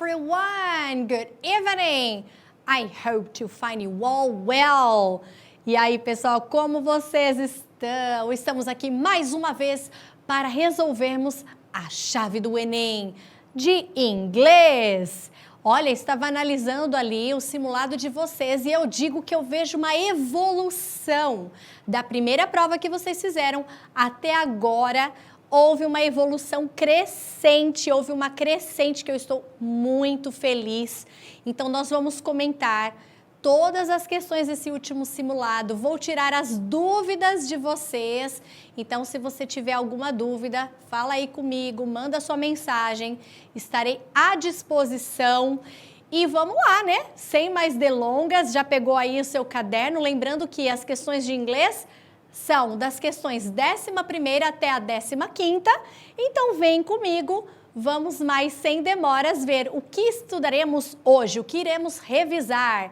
everyone! Good evening! I hope to find you all well. E aí, pessoal, como vocês estão? Estamos aqui mais uma vez para resolvermos a chave do Enem de inglês. Olha, estava analisando ali o simulado de vocês e eu digo que eu vejo uma evolução da primeira prova que vocês fizeram até agora. Houve uma evolução crescente, houve uma crescente que eu estou muito feliz. Então, nós vamos comentar todas as questões desse último simulado. Vou tirar as dúvidas de vocês. Então, se você tiver alguma dúvida, fala aí comigo, manda sua mensagem. Estarei à disposição. E vamos lá, né? Sem mais delongas, já pegou aí o seu caderno? Lembrando que as questões de inglês são das questões 11ª até a 15ª, então vem comigo, vamos mais sem demoras ver o que estudaremos hoje, o que iremos revisar.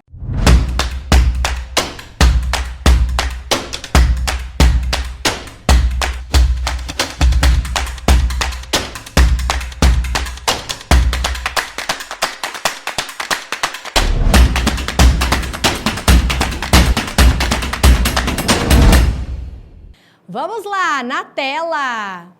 Vamos lá, na tela!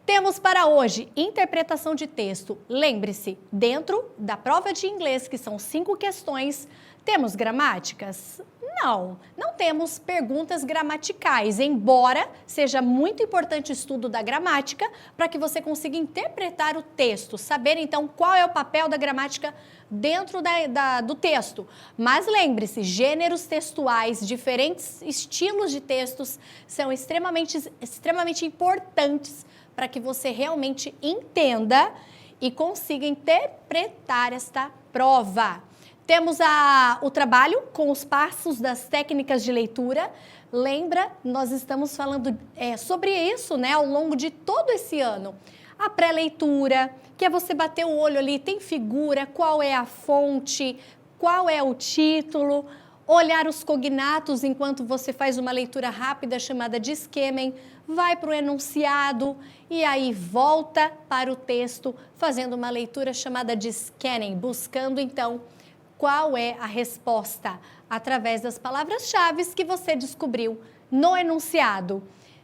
Temos para hoje interpretação de texto. Lembre-se, dentro da prova de inglês, que são 5 questões, temos gramáticas? Não temos perguntas gramaticais, embora seja muito importante o estudo da gramática para que você consiga interpretar o texto, saber então qual é o papel da gramática dentro do texto. Mas lembre-se, gêneros textuais, diferentes estilos de textos são extremamente importantes para que você realmente entenda e consiga interpretar esta prova. Temos o trabalho com os passos das técnicas de leitura. Lembra, nós estamos falando sobre isso, né, ao longo de todo esse ano. A pré-leitura, que é você bater o olho ali, tem figura, qual é a fonte, qual é o título, olhar os cognatos enquanto você faz uma leitura rápida chamada de skimming, vai para o enunciado e aí volta para o texto fazendo uma leitura chamada de scanning, buscando então qual é a resposta através das palavras-chave que você descobriu no enunciado.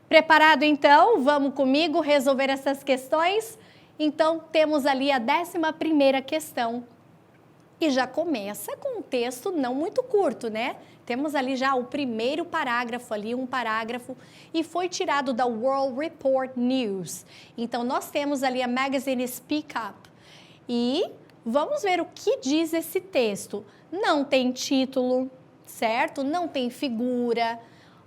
Preparado então? Vamos comigo resolver essas questões? Então, temos ali a 11ª questão e já começa com um texto não muito curto, né? Temos ali já o primeiro parágrafo ali, um parágrafo, e foi tirado da World Report News. Então, nós temos ali a Magazine Speak Up e vamos ver o que diz esse texto. Não tem título, certo? Não tem figura,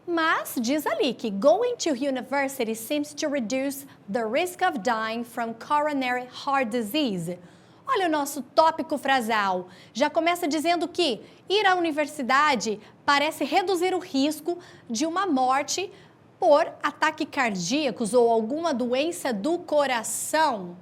mas diz ali que going to university seems to reduce the risk of dying from coronary heart disease. Olha o nosso tópico frasal. Já começa dizendo que ir à universidade parece reduzir o risco de uma morte por ataques cardíacos ou alguma doença do coração.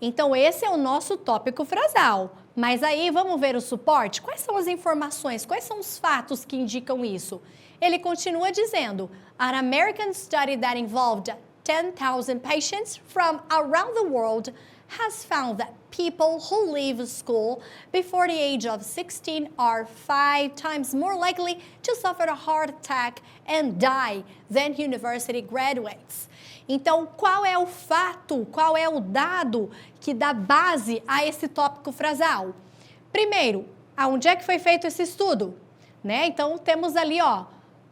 Então, esse é o nosso tópico frasal. Mas aí, vamos ver o suporte? Quais são as informações? Quais são os fatos que indicam isso? Ele continua dizendo, an American study that involved 10,000 patients from around the world has found that people who leave school before the age of 16 are 5 times more likely to suffer a heart attack and die than university graduates. Então, qual é o fato, qual é o dado que dá base a esse tópico frasal? Primeiro, aonde é que foi feito esse estudo? Né? Então, temos ali,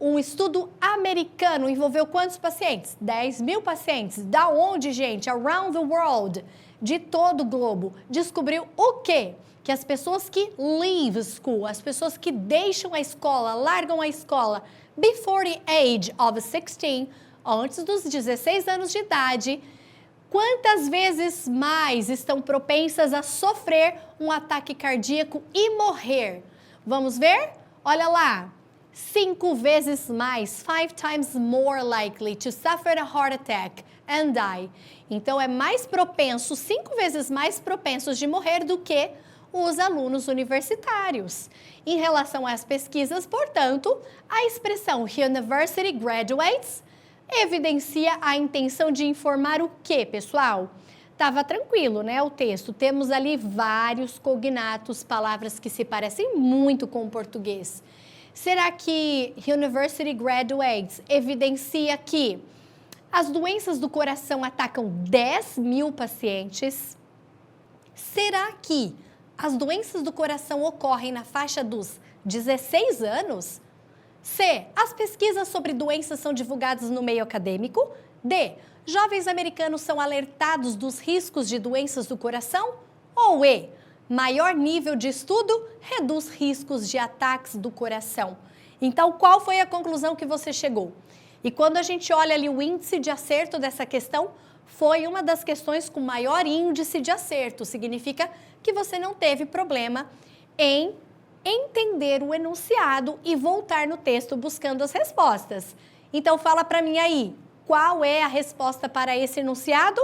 um estudo americano, envolveu quantos pacientes? 10.000 pacientes. Da onde, gente? Around the world, de todo o globo. Descobriu o quê? Que as pessoas que leave school, as pessoas que deixam a escola, largam a escola, before the age of 16, antes dos 16 anos de idade, quantas vezes mais estão propensas a sofrer um ataque cardíaco e morrer? Vamos ver? Olha lá. 5 vezes mais, 5 times more likely to suffer a heart attack and die. Então, é mais propenso, 5 vezes mais propensos de morrer do que os alunos universitários. Em relação às pesquisas, portanto, a expressão University Graduates evidencia a intenção de informar o quê, pessoal? Tava tranquilo, né, o texto. Temos ali vários cognatos, palavras que se parecem muito com o português. Será que University Graduates evidencia que as doenças do coração atacam 10 mil pacientes? Será que as doenças do coração ocorrem na faixa dos 16 anos? C. As pesquisas sobre doenças são divulgadas no meio acadêmico? D. Jovens americanos são alertados dos riscos de doenças do coração? Ou E. Maior nível de estudo reduz riscos de ataques do coração. Então, qual foi a conclusão que você chegou? E quando a gente olha ali o índice de acerto dessa questão, foi uma das questões com maior índice de acerto. Significa que você não teve problema em entender o enunciado e voltar no texto buscando as respostas. Então, fala para mim aí, qual é a resposta para esse enunciado?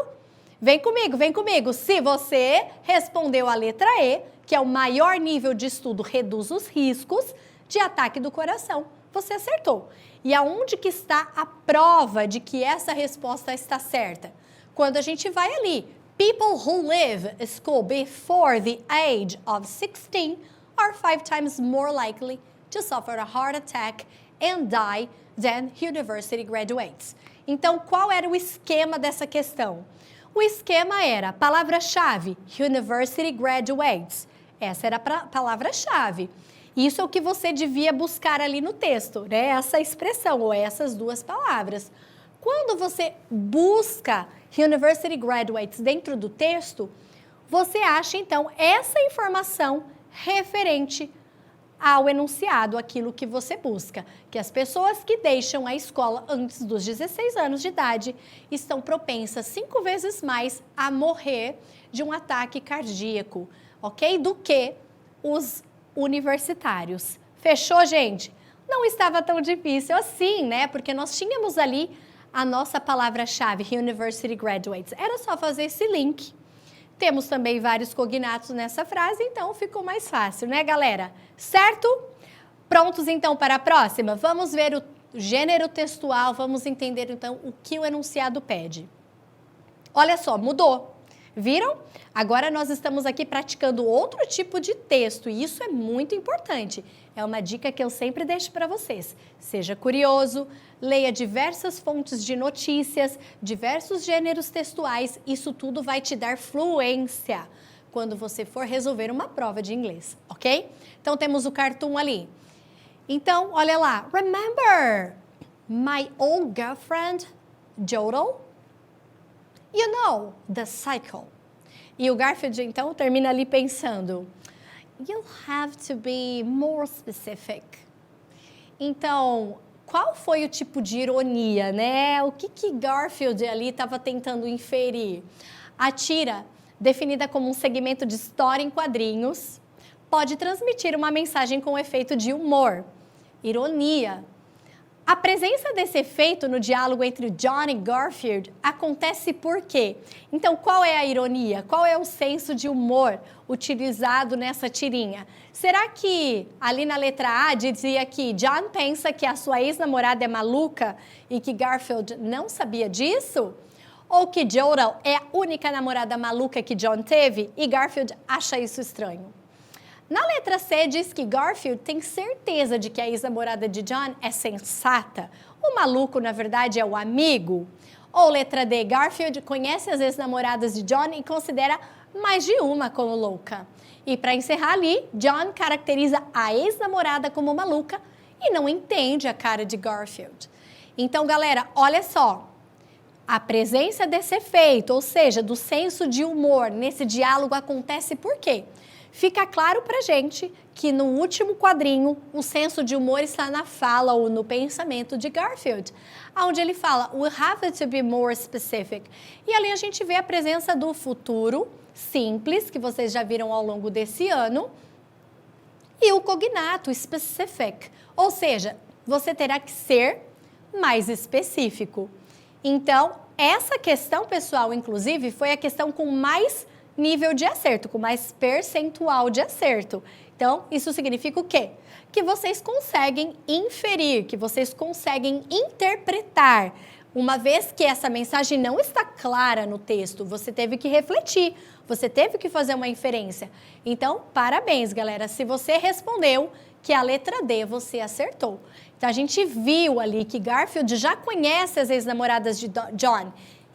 Vem comigo, vem comigo. Se você respondeu a letra E, que é o maior nível de estudo reduz os riscos de ataque do coração, você acertou. E aonde que está a prova de que essa resposta está certa? Quando a gente vai ali, people who live in school before the age of 16 are 5 times more likely to suffer a heart attack and die than university graduates. Então, qual era o esquema dessa questão? O esquema era palavra-chave, university graduates. Essa era a palavra-chave. Isso é o que você devia buscar ali no texto, né? Essa expressão ou essas duas palavras. Quando você busca university graduates dentro do texto, você acha, então, essa informação referente ao enunciado, aquilo que você busca, que as pessoas que deixam a escola antes dos 16 anos de idade estão propensas 5 vezes mais a morrer de um ataque cardíaco, ok? Do que os universitários. Fechou, gente? Não estava tão difícil assim, né? Porque nós tínhamos ali a nossa palavra-chave, University Graduates. Era só fazer esse link. Temos também vários cognatos nessa frase, então ficou mais fácil, né, galera? Certo? Prontos, então, para a próxima? Vamos ver o gênero textual, vamos entender, então, o que o enunciado pede. Olha só, mudou. Viram? Agora nós estamos aqui praticando outro tipo de texto e isso é muito importante. É uma dica que eu sempre deixo para vocês. Seja curioso, leia diversas fontes de notícias, diversos gêneros textuais, isso tudo vai te dar fluência quando você for resolver uma prova de inglês, ok? Então temos o cartoon ali. Então, olha lá. Remember my old girlfriend, Jodel? You know, the cycle. E o Garfield, então, termina ali pensando, you'll have to be more specific. Então, qual foi o tipo de ironia, né? O que Garfield ali estava tentando inferir? A tira, definida como um segmento de história em quadrinhos, pode transmitir uma mensagem com efeito de humor, ironia. A presença desse efeito no diálogo entre John e Garfield acontece por quê? Então, qual é a ironia? Qual é o senso de humor utilizado nessa tirinha? Será que ali na letra A dizia que John pensa que a sua ex-namorada é maluca e que Garfield não sabia disso? Ou que Jodel é a única namorada maluca que John teve e Garfield acha isso estranho? Na letra C diz que Garfield tem certeza de que a ex-namorada de John é sensata. O maluco, na verdade, é o amigo. Ou letra D, Garfield conhece as ex-namoradas de John e considera mais de uma como louca. E para encerrar ali, John caracteriza a ex-namorada como maluca e não entende a cara de Garfield. Então, galera, olha só. A presença desse efeito, ou seja, do senso de humor nesse diálogo acontece por quê? Fica claro pra gente que no último quadrinho o senso de humor está na fala ou no pensamento de Garfield, onde ele fala, we'll have to be more specific. E ali a gente vê a presença do futuro simples, que vocês já viram ao longo desse ano, e o cognato specific, ou seja, você terá que ser mais específico. Então, essa questão, pessoal, inclusive, foi a questão com mais nível de acerto, com mais percentual de acerto. Então, isso significa o quê? Que vocês conseguem inferir, que vocês conseguem interpretar Uma vez que essa mensagem não está clara no texto, você teve que refletir, você teve que fazer uma inferência. Então, parabéns, galera. Se você respondeu que a letra D, você acertou. Então, a gente viu ali que Garfield já conhece as ex-namoradas de John.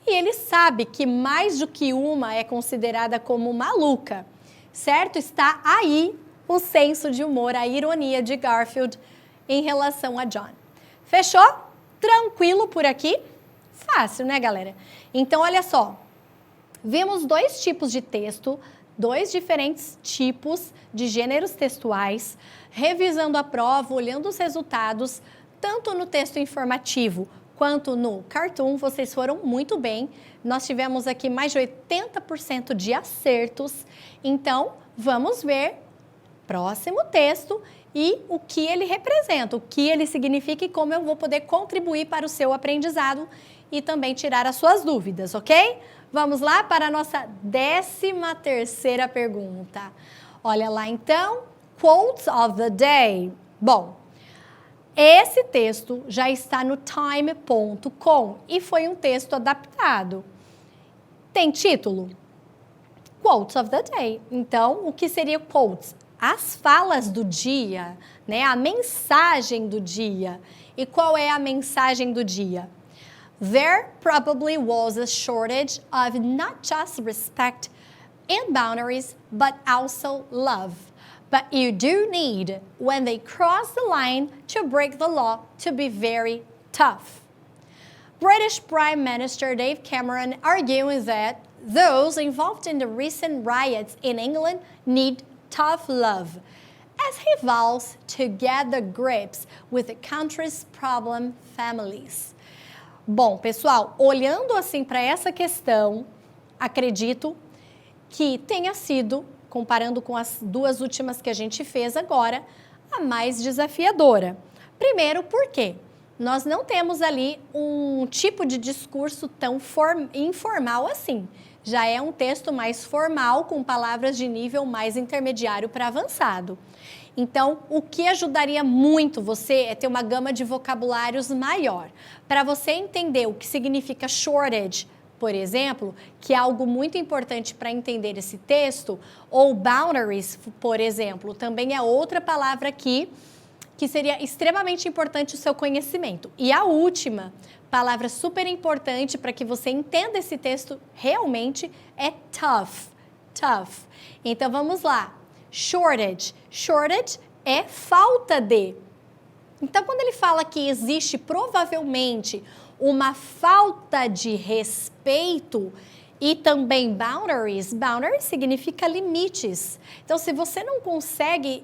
E ele sabe que mais do que uma é considerada como maluca. Certo? Está aí o senso de humor, a ironia de Garfield em relação a John. Fechou? Tranquilo por aqui? Fácil, né, galera? Então, olha só. Vimos dois tipos de texto, dois diferentes tipos de gêneros textuais, revisando a prova, olhando os resultados, tanto no texto informativo quanto no cartoon, vocês foram muito bem. Nós tivemos aqui mais de 80% de acertos. Então, vamos ver próximo texto e o que ele representa, o que ele significa e como eu vou poder contribuir para o seu aprendizado e também tirar as suas dúvidas, ok? Vamos lá para a nossa 13ª pergunta. Olha lá então, quotes of the day. Bom, esse texto já está no time.com e foi um texto adaptado. Tem título? Quotes of the day. Então, o que seria quotes? As falas do dia, né? A mensagem do dia. E qual é a mensagem do dia? There probably was a shortage of not just respect and boundaries, but also love. But you do need, when they cross the line to break the law, to be very tough. British Prime Minister Dave Cameron arguing that those involved in the recent riots in England need tough love, as he vows to get the grips with the country's problem families. Bom, pessoal, olhando assim para essa questão, acredito que tenha sido, comparando com as duas últimas que a gente fez agora, a mais desafiadora. Primeiro, por quê? Nós não temos ali um tipo de discurso tão informal assim. Já é um texto mais formal, com palavras de nível mais intermediário para avançado. Então, o que ajudaria muito você é ter uma gama de vocabulários maior. Para você entender o que significa shortage, por exemplo, que é algo muito importante para entender esse texto, ou boundaries, por exemplo, também é outra palavra aqui que seria extremamente importante o seu conhecimento. E a última palavra super importante para que você entenda esse texto realmente é tough. Tough. Então, vamos lá. Shortage. Shortage é falta de. Então, quando ele fala que existe provavelmente uma falta de respeito e também boundaries, boundaries significa limites. Então, se você não consegue,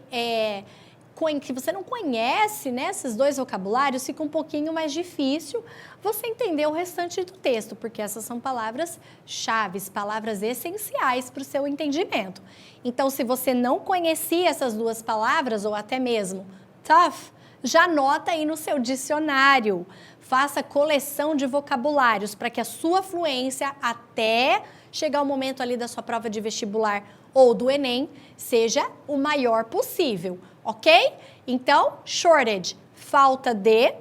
que você não conhece, né, esses dois vocabulários, fica um pouquinho mais difícil você entender o restante do texto, porque essas são palavras-chave, palavras essenciais para o seu entendimento. Então, se você não conhecia essas duas palavras, ou até mesmo tough, já anota aí no seu dicionário. Faça coleção de vocabulários para que a sua fluência, até chegar o momento ali da sua prova de vestibular ou do Enem, seja o maior possível, ok? Então, shortage, falta de,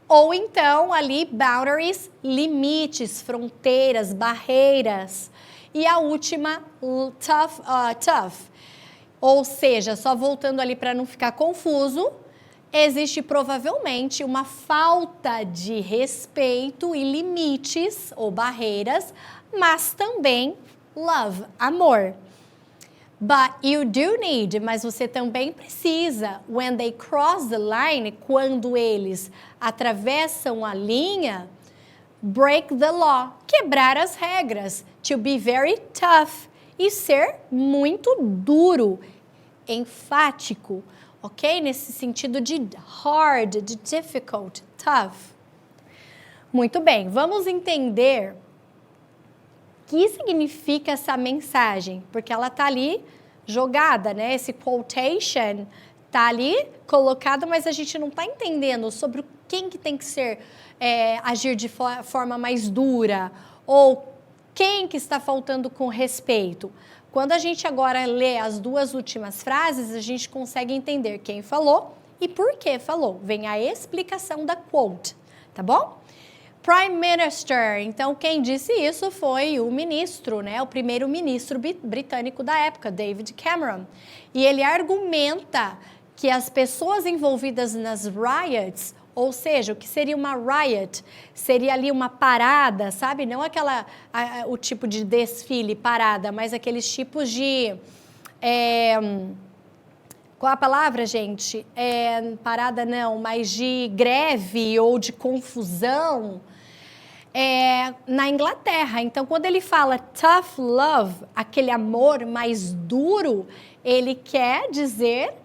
ou então ali boundaries, limites, fronteiras, barreiras. E a última, tough. Ou seja, só voltando ali para não ficar confuso, existe provavelmente uma falta de respeito e limites ou barreiras, mas também love, amor. But you do need, mas você também precisa, when they cross the line, quando eles atravessam a linha, break the law, quebrar as regras, to be very tough, e ser muito duro, enfático, ok? Nesse sentido de hard, de difficult, tough. Muito bem, vamos entender o que significa essa mensagem, porque ela está ali jogada, né? Esse quotation está ali colocado, mas a gente não está entendendo sobre quem que tem que ser, agir de forma mais dura, ou quem que está faltando com respeito. Quando a gente agora lê as duas últimas frases, a gente consegue entender quem falou e por que falou. Vem a explicação da quote, tá bom? Prime Minister. Então, quem disse isso foi o ministro, né? O primeiro-ministro britânico da época, David Cameron. E ele argumenta que as pessoas envolvidas nas riots, ou seja, o que seria uma riot? Seria ali uma parada, sabe? Não o tipo de desfile, parada, mas aqueles tipos de... qual a palavra, gente? Parada não, mas de greve ou de confusão na Inglaterra. Então, quando ele fala tough love, aquele amor mais duro, ele quer dizer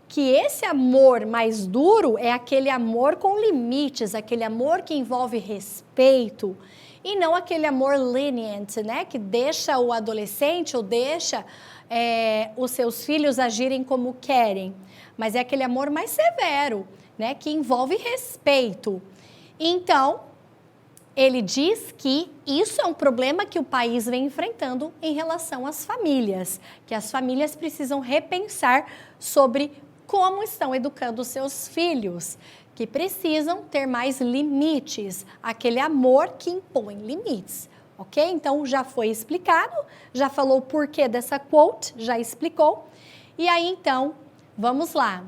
que esse amor mais duro é aquele amor com limites, aquele amor que envolve respeito, e não aquele amor lenient, né? Que deixa o adolescente ou deixa os seus filhos agirem como querem. Mas é aquele amor mais severo, né? Que envolve respeito. Então, ele diz que isso é um problema que o país vem enfrentando em relação às famílias, que as famílias precisam repensar sobre como estão educando seus filhos, que precisam ter mais limites, aquele amor que impõe limites, ok? Então, já foi explicado, já falou o porquê dessa quote, já explicou. E aí, então, vamos lá.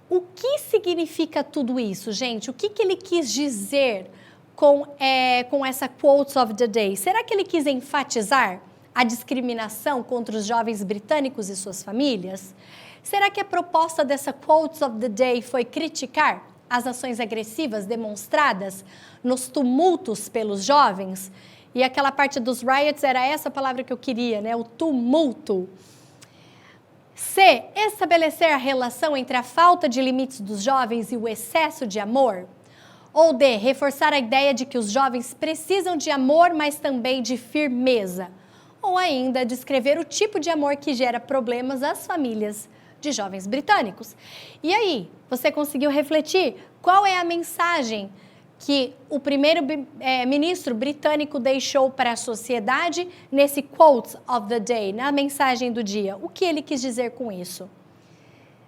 O que significa tudo isso, gente? O que ele quis dizer com essa quote of the day? Será que ele quis enfatizar a discriminação contra os jovens britânicos e suas famílias? Será que a proposta dessa quote of the day foi criticar as ações agressivas demonstradas nos tumultos pelos jovens? E aquela parte dos riots era essa palavra que eu queria, né? O tumulto. C. Estabelecer a relação entre a falta de limites dos jovens e o excesso de amor? Ou D. Reforçar a ideia de que os jovens precisam de amor, mas também de firmeza? Ou ainda, descrever o tipo de amor que gera problemas às famílias de jovens britânicos. E aí, você conseguiu refletir qual é a mensagem que o primeiro-ministro britânico deixou para a sociedade nesse quote of the day, na mensagem do dia? O que ele quis dizer com isso?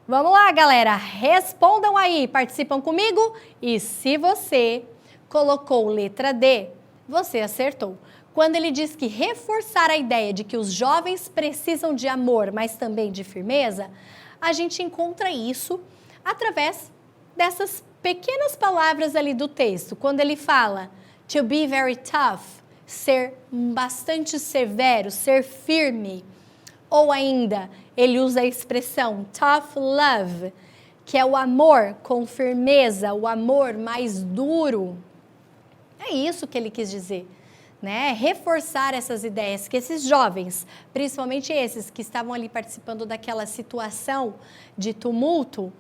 Vamos lá, galera, respondam aí, participam comigo, e se você colocou letra D, você acertou. Quando ele diz que reforçar a ideia de que os jovens precisam de amor, mas também de firmeza, a gente encontra isso através dessas pequenas palavras ali do texto. Quando ele fala to be very tough, ser bastante severo, ser firme. Ou ainda, ele usa a expressão tough love, que é o amor com firmeza, o amor mais duro. É isso que ele quis dizer. Né? Reforçar essas ideias que esses jovens, principalmente esses que estavam ali participando daquela situação de tumulto,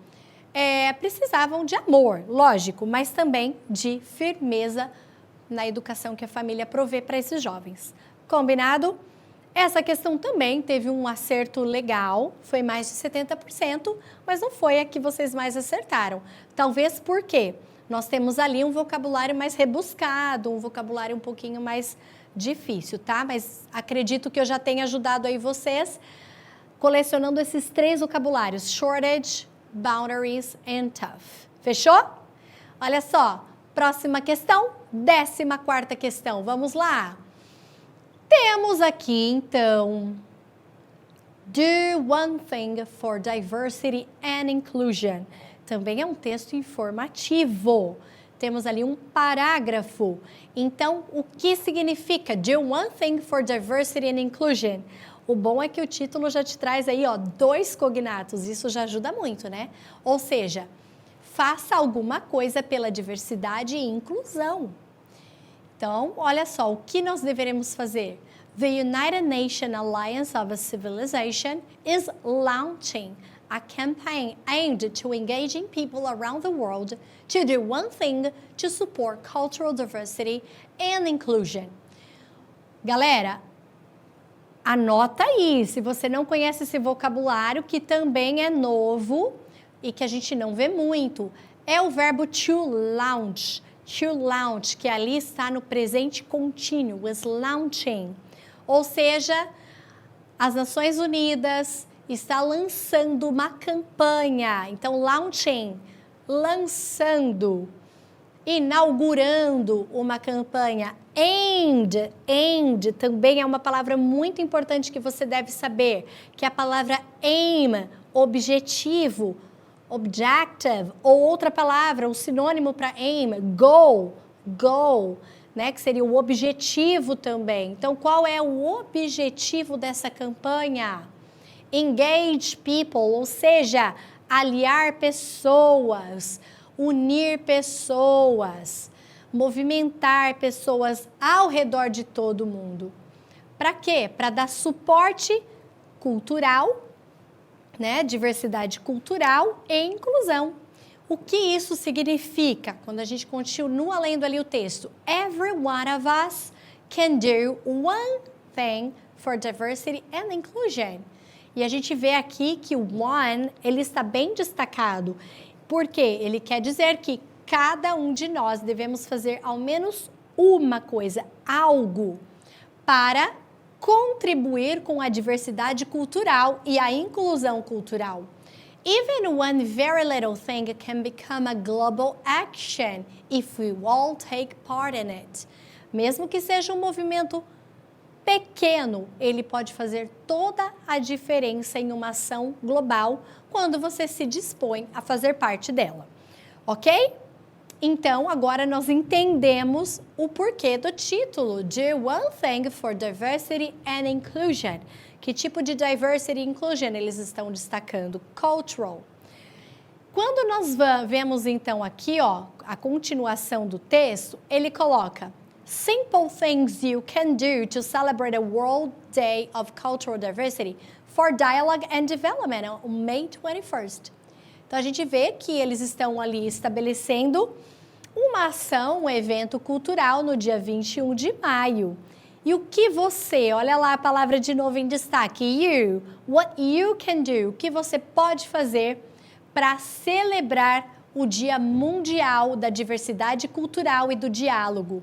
precisavam de amor, lógico, mas também de firmeza na educação que a família provê para esses jovens. Combinado? Essa questão também teve um acerto legal, foi mais de 70%, mas não foi a que vocês mais acertaram. Talvez porque nós temos ali um vocabulário mais rebuscado, um vocabulário um pouquinho mais difícil, tá? Mas acredito que eu já tenha ajudado aí vocês colecionando esses 3 vocabulários: shortage, boundaries and tough. Fechou? Olha só, próxima questão, 14ª questão. Vamos lá. Temos aqui, então, do one thing for diversity and inclusion. Também é um texto informativo. Temos ali um parágrafo. Então, o que significa do one thing for diversity and inclusion? O bom é que o título já te traz aí, ó, 2 cognatos. Isso já ajuda muito, né? Ou seja, faça alguma coisa pela diversidade e inclusão. Então, olha só, o que nós deveremos fazer? The United Nations Alliance of a Civilization is launching a campaign aimed to engaging people around the world to do one thing to support cultural diversity and inclusion. Galera, anota aí, se você não conhece esse vocabulário, que também é novo e que a gente não vê muito, é o verbo to launch, que ali está no presente contínuo, is launching. Ou seja, as Nações Unidas está lançando uma campanha. Então, launching, lançando inaugurando uma campanha. Aimed também é uma palavra muito importante que você deve saber, que é a palavra aim, objetivo, objective, ou outra palavra, um sinônimo para aim, goal, né, que seria o objetivo também. Então, qual é o objetivo dessa campanha? Engage people, ou seja, aliar pessoas, unir pessoas, movimentar pessoas ao redor de todo mundo. Para quê? Para dar suporte cultural, né, diversidade cultural e inclusão. O que isso significa? Quando a gente continua lendo ali o texto, every one of us can do one thing for diversity and inclusion. E a gente vê aqui que o one, ele está bem destacado, porque ele quer dizer que cada um de nós devemos fazer ao menos uma coisa, algo, para contribuir com a diversidade cultural e a inclusão cultural. Even one very little thing can become a global action if we all take part in it. Mesmo que seja um movimento pequeno, ele pode fazer toda a diferença em uma ação global quando você se dispõe a fazer parte dela. Ok? Então, agora nós entendemos o porquê do título, Do One Thing for Diversity and Inclusion. Que tipo de diversity e inclusion eles estão destacando? Cultural. Quando nós vemos então aqui, ó, a continuação do texto, ele coloca Simple things you can do to celebrate a World Day of Cultural Diversity for Dialogue and Development on May 21st. Então, a gente vê que eles estão ali estabelecendo uma ação, um evento cultural no dia 21 de maio. E o que você, olha lá a palavra de novo em destaque, you, what you can do, o que você pode fazer para celebrar o Dia Mundial da Diversidade Cultural e do Diálogo.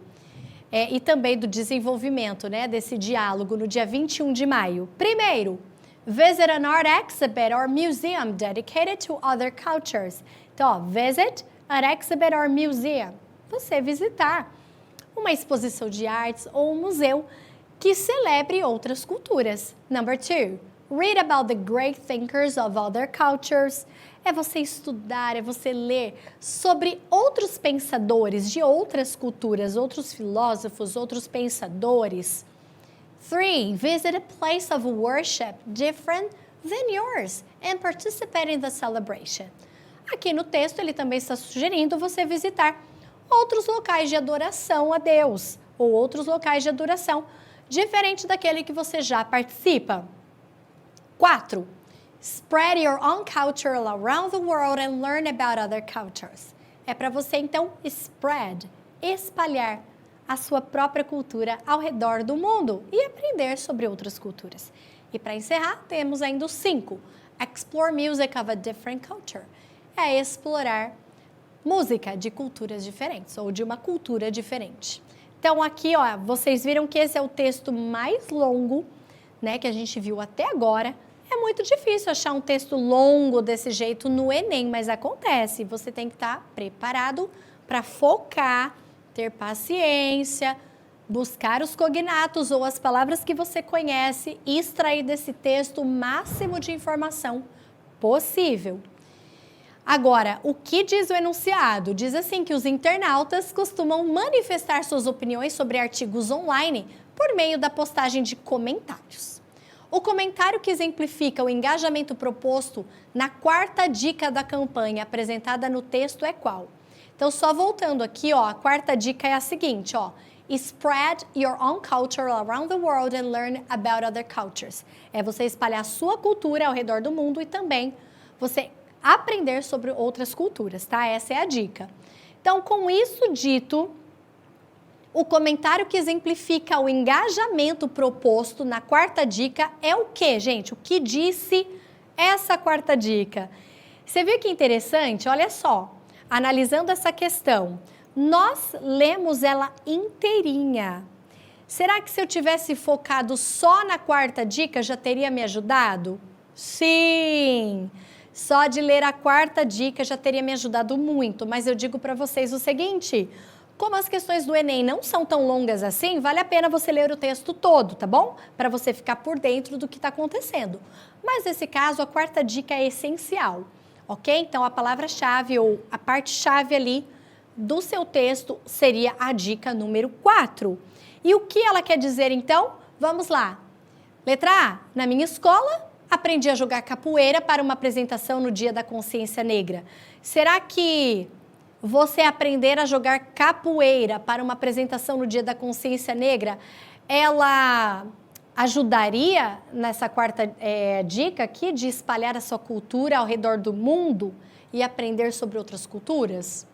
E também do desenvolvimento, né, desse diálogo no dia 21 de maio. Primeiro, visit an art exhibit or museum dedicated to other cultures. Então, ó, visit an exhibit or museum. Você visitar uma exposição de artes ou um museu que celebre outras culturas. Number 2, read about the great thinkers of other cultures. É você estudar, é você ler sobre outros pensadores de outras culturas, outros filósofos, outros pensadores. 3, visit a place of worship different than yours and participate in the celebration. Aqui no texto ele também está sugerindo você visitar outros locais de adoração a Deus ou outros locais de adoração diferente daquele que você já participa. 4, spread your own culture around the world and learn about other cultures. É para você, então, espalhar a sua própria cultura ao redor do mundo e aprender sobre outras culturas. E para encerrar, temos ainda o 5, explore music of a different culture. É explorar música de culturas diferentes ou de uma cultura diferente. Então, aqui, ó, vocês viram que esse é o texto mais longo, né, que a gente viu até agora. É muito difícil achar um texto longo desse jeito no Enem, mas acontece. Você tem que estar preparado para focar, ter paciência, buscar os cognatos ou as palavras que você conhece e extrair desse texto o máximo de informação possível. Agora, o que diz o enunciado? Diz assim que os internautas costumam manifestar suas opiniões sobre artigos online por meio da postagem de comentários. O comentário que exemplifica o engajamento proposto na quarta dica da campanha apresentada no texto é qual? Então, só voltando aqui, ó, a quarta dica é a seguinte, ó. Spread your own culture around the world and learn about other cultures. É você espalhar a sua cultura ao redor do mundo e também você aprender sobre outras culturas, tá? Essa é a dica. Então, com isso dito, o comentário que exemplifica o engajamento proposto na quarta dica é o quê, gente? O que disse essa quarta dica? Você viu que interessante? Olha só, analisando essa questão, nós lemos ela inteirinha. Será que se eu tivesse focado só na quarta dica já teria me ajudado? Sim! Só de ler a quarta dica já teria me ajudado muito, mas eu digo para vocês o seguinte, como as questões do Enem não são tão longas assim, vale a pena você ler o texto todo, tá bom? Para você ficar por dentro do que está acontecendo. Mas nesse caso, a quarta dica é essencial, ok? Então, a palavra-chave ou a parte-chave ali do seu texto seria a dica número 4. E o que ela quer dizer, então? Vamos lá. Letra A. Na minha escola, aprendi a jogar capoeira para uma apresentação no Dia da Consciência Negra. Será que você aprender a jogar capoeira para uma apresentação no Dia da Consciência Negra, ela ajudaria nessa quarta dica aqui de espalhar a sua cultura ao redor do mundo e aprender sobre outras culturas?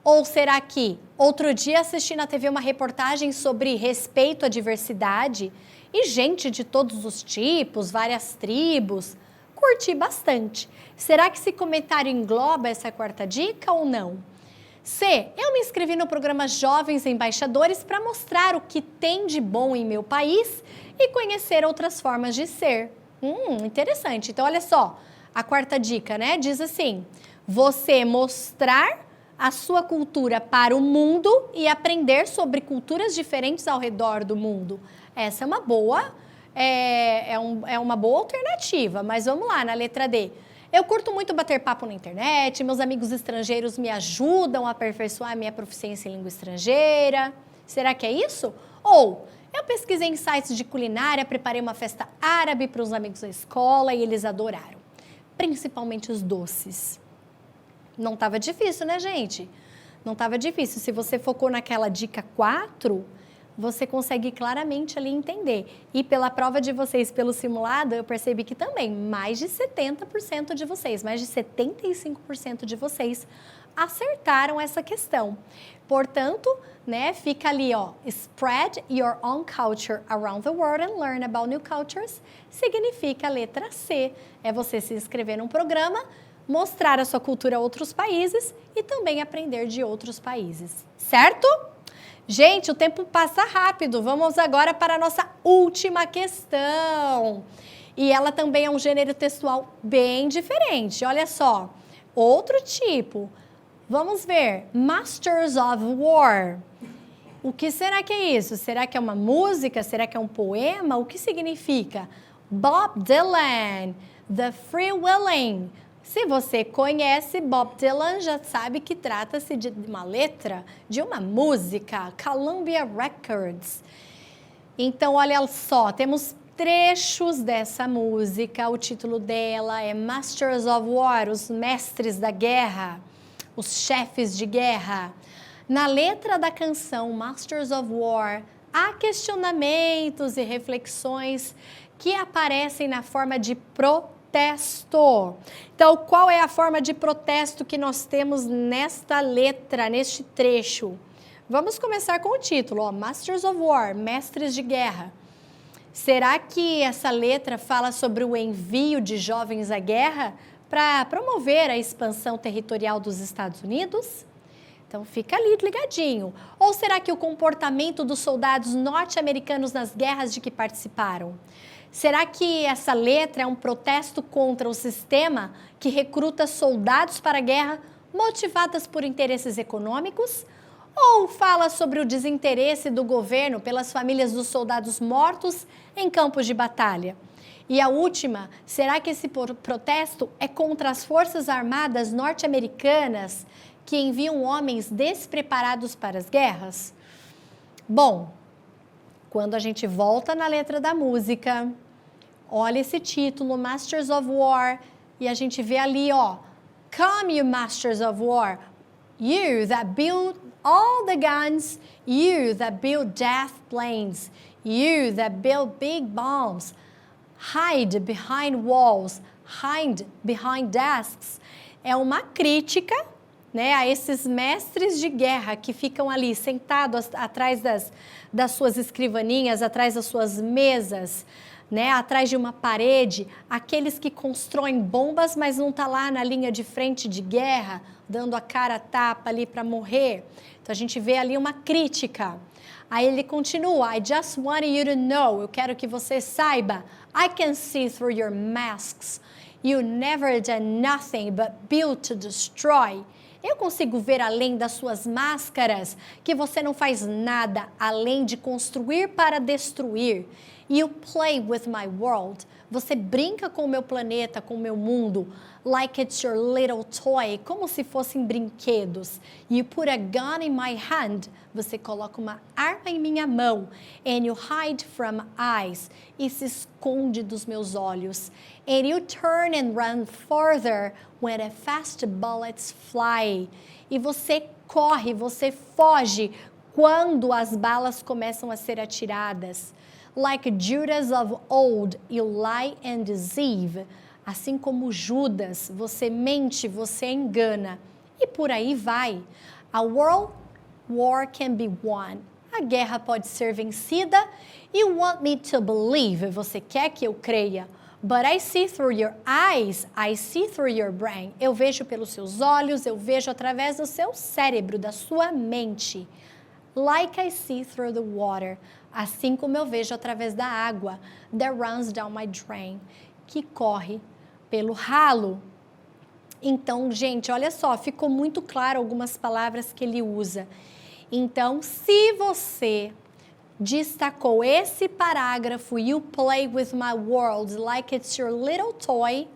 Ou será que outro dia assisti na TV uma reportagem sobre respeito à diversidade e gente de todos os tipos, várias tribos? Curti bastante. Será que esse comentário engloba essa quarta dica ou não? C. Eu me inscrevi no programa Jovens Embaixadores para mostrar o que tem de bom em meu país e conhecer outras formas de ser. Interessante. Então, olha só, a quarta dica, né? Diz assim, você mostrar a sua cultura para o mundo e aprender sobre culturas diferentes ao redor do mundo. Essa é uma boa, uma boa alternativa, mas vamos lá, na letra D. Eu curto muito bater papo na internet, meus amigos estrangeiros me ajudam a aperfeiçoar a minha proficiência em língua estrangeira. Será que é isso? Ou eu pesquisei em sites de culinária, preparei uma festa árabe para os amigos da escola e eles adoraram, principalmente os doces. Não estava difícil, né, gente? Não estava difícil. Se você focou naquela dica 4, você consegue claramente ali entender. E pela prova de vocês, pelo simulado, eu percebi que também mais de 70% de vocês, mais de 75% de vocês acertaram essa questão. Portanto, né, fica ali, ó, spread your own culture around the world and learn about new cultures, significa a letra C. É você se inscrever num programa, mostrar a sua cultura a outros países e também aprender de outros países, certo? Gente, o tempo passa rápido. Vamos agora para a nossa última questão. E ela também é um gênero textual bem diferente. Olha só, outro tipo. Vamos ver. Masters of War. O que será que é isso? Será que é uma música? Será que é um poema? O que significa? Bob Dylan, The Free Willing. Se você conhece Bob Dylan, já sabe que trata-se de uma letra de uma música, Columbia Records. Então, olha só, temos trechos dessa música. O título dela é Masters of War, os mestres da guerra, os chefes de guerra. Na letra da canção Masters of War, há questionamentos e reflexões que aparecem na forma de protesto. Então, qual é a forma de protesto que nós temos nesta letra, neste trecho? Vamos começar com o título, ó, Masters of War, mestres de guerra. Será que essa letra fala sobre o envio de jovens à guerra para promover a expansão territorial dos Estados Unidos? Então, fica ali ligadinho. Ou será que o comportamento dos soldados norte-americanos nas guerras de que participaram? Será que essa letra é um protesto contra o sistema que recruta soldados para a guerra motivadas por interesses econômicos? Ou fala sobre o desinteresse do governo pelas famílias dos soldados mortos em campos de batalha? E a última, será que esse protesto é contra as forças armadas norte-americanas que enviam homens despreparados para as guerras? Bom, quando a gente volta na letra da música, olha esse título, Masters of War, e a gente vê ali, ó, Come, you Masters of War, you that build all the guns, you that build death planes, you that build big bombs, hide behind walls, hide behind desks. É uma crítica, né, a esses mestres de guerra que ficam ali sentados atrás das suas escrivaninhas, atrás das suas mesas, né, atrás de uma parede, aqueles que constroem bombas, mas não está lá na linha de frente de guerra, dando a cara a tapa ali para morrer. Então, a gente vê ali uma crítica. Aí ele continua, I just want you to know, eu quero que você saiba, I can see through your masks. You never done nothing but build to destroy. Eu consigo ver além das suas máscaras que você não faz nada além de construir para destruir. You play with my world. Você brinca com o meu planeta, com o meu mundo, like it's your little toy, como se fossem brinquedos. You put a gun in my hand. Você coloca uma arma em minha mão. And you hide from eyes. E se esconde dos meus olhos. And you turn and run further when the fast bullets fly. E você corre, você foge quando as balas começam a ser atiradas. Like Judas of old, you lie and deceive. Assim como Judas, você mente, você engana. E por aí vai. A world war can be won. A guerra pode ser vencida. You want me to believe. Você quer que eu creia. But I see through your eyes, I see through your brain. Eu vejo pelos seus olhos, eu vejo através do seu cérebro, da sua mente. Like I see through the water. Assim como eu vejo através da água. That runs down my drain. Que corre pelo ralo. Então, gente, olha só, ficou muito claro algumas palavras que ele usa. Então, se você destacou esse parágrafo, you play with my world like it's your little toy,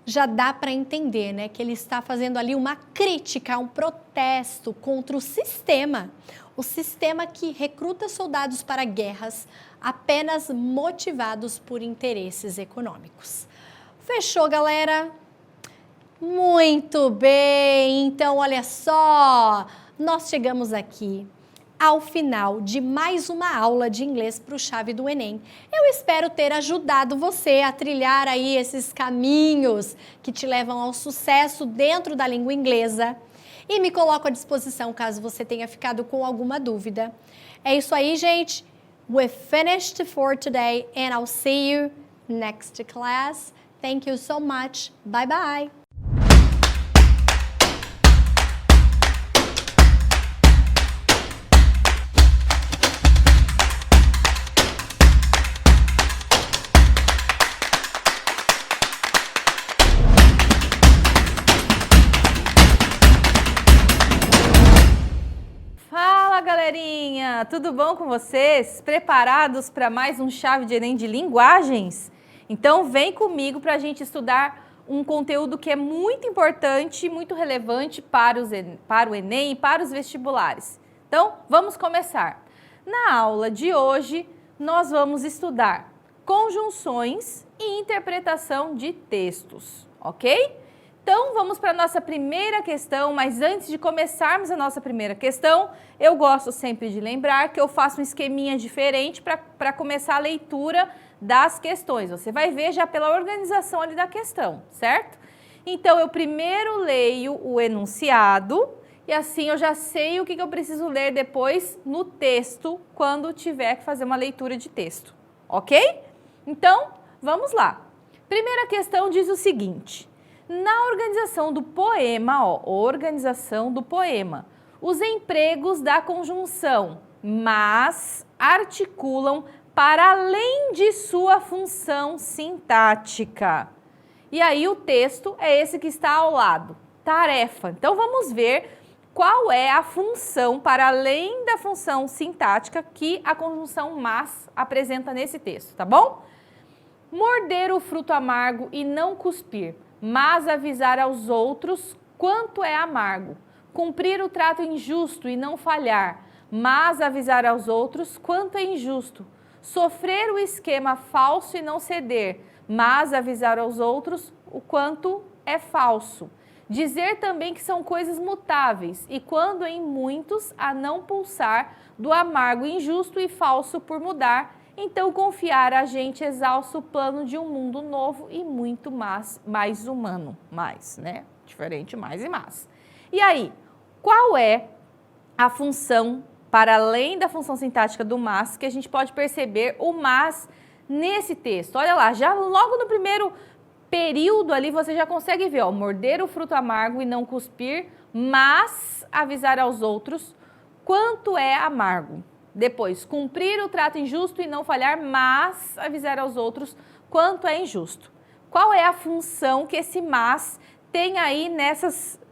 já dá para entender, né, que ele está fazendo ali uma crítica, um protesto contra o sistema que recruta soldados para guerras apenas motivados por interesses econômicos. Fechou, galera? Muito bem! Então, olha só, nós chegamos aqui ao final de mais uma aula de inglês para o Chave do Enem. Eu espero ter ajudado você a trilhar aí esses caminhos que te levam ao sucesso dentro da língua inglesa. E me coloco à disposição caso você tenha ficado com alguma dúvida. É isso aí, gente. We're finished for today and I'll see you next class. Thank you so much. Bye bye. Galerinha, tudo bom com vocês? Preparados para mais um Chave de Enem de linguagens? Então vem comigo para a gente estudar um conteúdo que é muito importante, muito relevante para o Enem e para os vestibulares. Então vamos começar. Na aula de hoje nós vamos estudar conjunções e interpretação de textos, ok? Então, vamos para a nossa primeira questão, mas antes de começarmos a nossa primeira questão, eu gosto sempre de lembrar que eu faço um esqueminha diferente para começar a leitura das questões. Você vai ver já pela organização ali da questão, certo? Então, eu primeiro leio o enunciado e assim eu já sei o que eu preciso ler depois no texto, quando tiver que fazer uma leitura de texto, ok? Então, vamos lá. Primeira questão diz o seguinte: na organização do poema, organização do poema, os empregos da conjunção mas articulam para além de sua função sintática. E aí o texto é esse que está ao lado, tarefa. Então vamos ver qual é a função para além da função sintática que a conjunção mas apresenta nesse texto, tá bom? Morder o fruto amargo e não cuspir, mas avisar aos outros quanto é amargo. Cumprir o trato injusto e não falhar, mas avisar aos outros quanto é injusto. Sofrer o esquema falso e não ceder, mas avisar aos outros o quanto é falso. Dizer também que são coisas mutáveis e quando em muitos a não pulsar do amargo injusto e falso por mudar. Então, confiar a gente exausto o plano de um mundo novo e muito mais humano. Mais, né? Diferente, mais e mais. E aí, qual é a função, para além da função sintática do mas, que a gente pode perceber o mas nesse texto? Olha lá, já logo no primeiro período ali você já consegue ver, ó, morder o fruto amargo e não cuspir, mas avisar aos outros quanto é amargo. Depois, cumprir o trato injusto e não falhar, mas avisar aos outros quanto é injusto. qual é a função que esse mas tem aí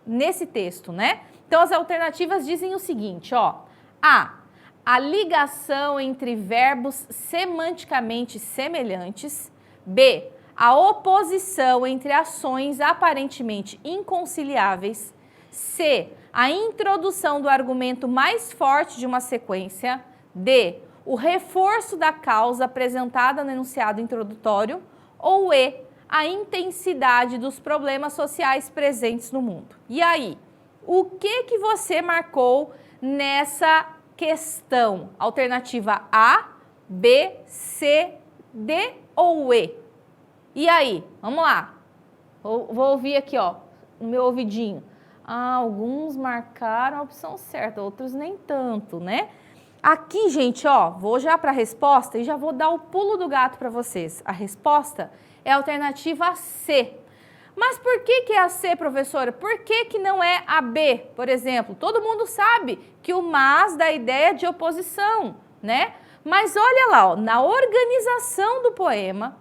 nesse texto, né? Então, as alternativas dizem o seguinte, ó. A ligação entre verbos semanticamente semelhantes. B, a oposição entre ações aparentemente inconciliáveis. C, a introdução do argumento mais forte de uma sequência. D, o reforço da causa apresentada no enunciado introdutório. Ou E, a intensidade dos problemas sociais presentes no mundo. E aí, o que você marcou nessa questão? Alternativa A, B, C, D ou E? E aí, vamos lá. Vou ouvir aqui, ó, o meu ouvidinho. Alguns marcaram a opção certa, outros nem tanto, né? Aqui, gente, ó, vou já para a resposta e já vou dar o pulo do gato para vocês. A resposta é a alternativa C. Mas por que é a C, professora? Por que não é a B, por exemplo? Todo mundo sabe que o mas dá ideia de oposição, né? Mas olha lá, ó, na organização do poema,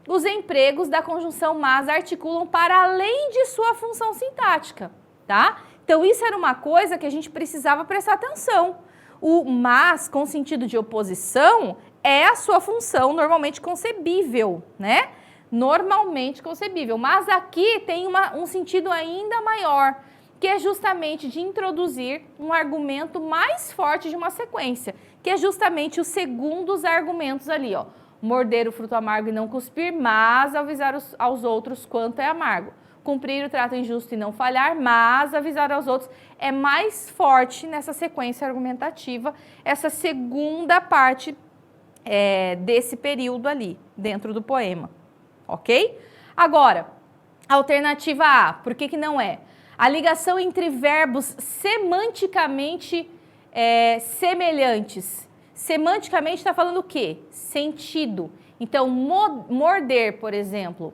os empregos da conjunção mas articulam para além de sua função sintática, tá? Então isso era uma coisa que a gente precisava prestar atenção. O mas com sentido de oposição é a sua função normalmente concebível, né? Normalmente concebível, mas aqui tem um sentido ainda maior, que é justamente de introduzir um argumento mais forte de uma sequência, que é justamente o segundo dos argumentos ali, ó. Morder o fruto amargo e não cuspir, mas avisar aos outros quanto é amargo. Cumprir o trato injusto e não falhar, mas avisar aos outros. É mais forte nessa sequência argumentativa, essa segunda parte desse período ali, dentro do poema. Ok? Agora, alternativa A, por que não é? A ligação entre verbos semanticamente semelhantes. Semanticamente está falando o quê? Sentido. Então, morder, por exemplo,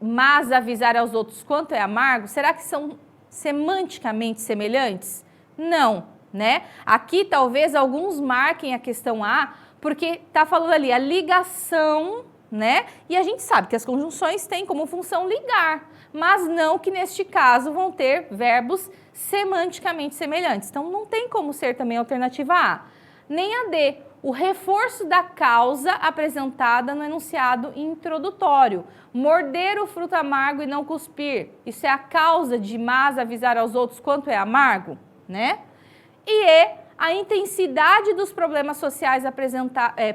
mas avisar aos outros quanto é amargo, será que são semanticamente semelhantes? Não, né? Aqui talvez alguns marquem a questão A, porque está falando ali a ligação, né? E a gente sabe que as conjunções têm como função ligar, mas não que neste caso vão ter verbos semanticamente semelhantes. Então não tem como ser também a alternativa A. Nem a D, o reforço da causa apresentada no enunciado introdutório. Morder o fruto amargo e não cuspir. Isso é a causa de mas avisar aos outros quanto é amargo, né? E E, a intensidade dos problemas sociais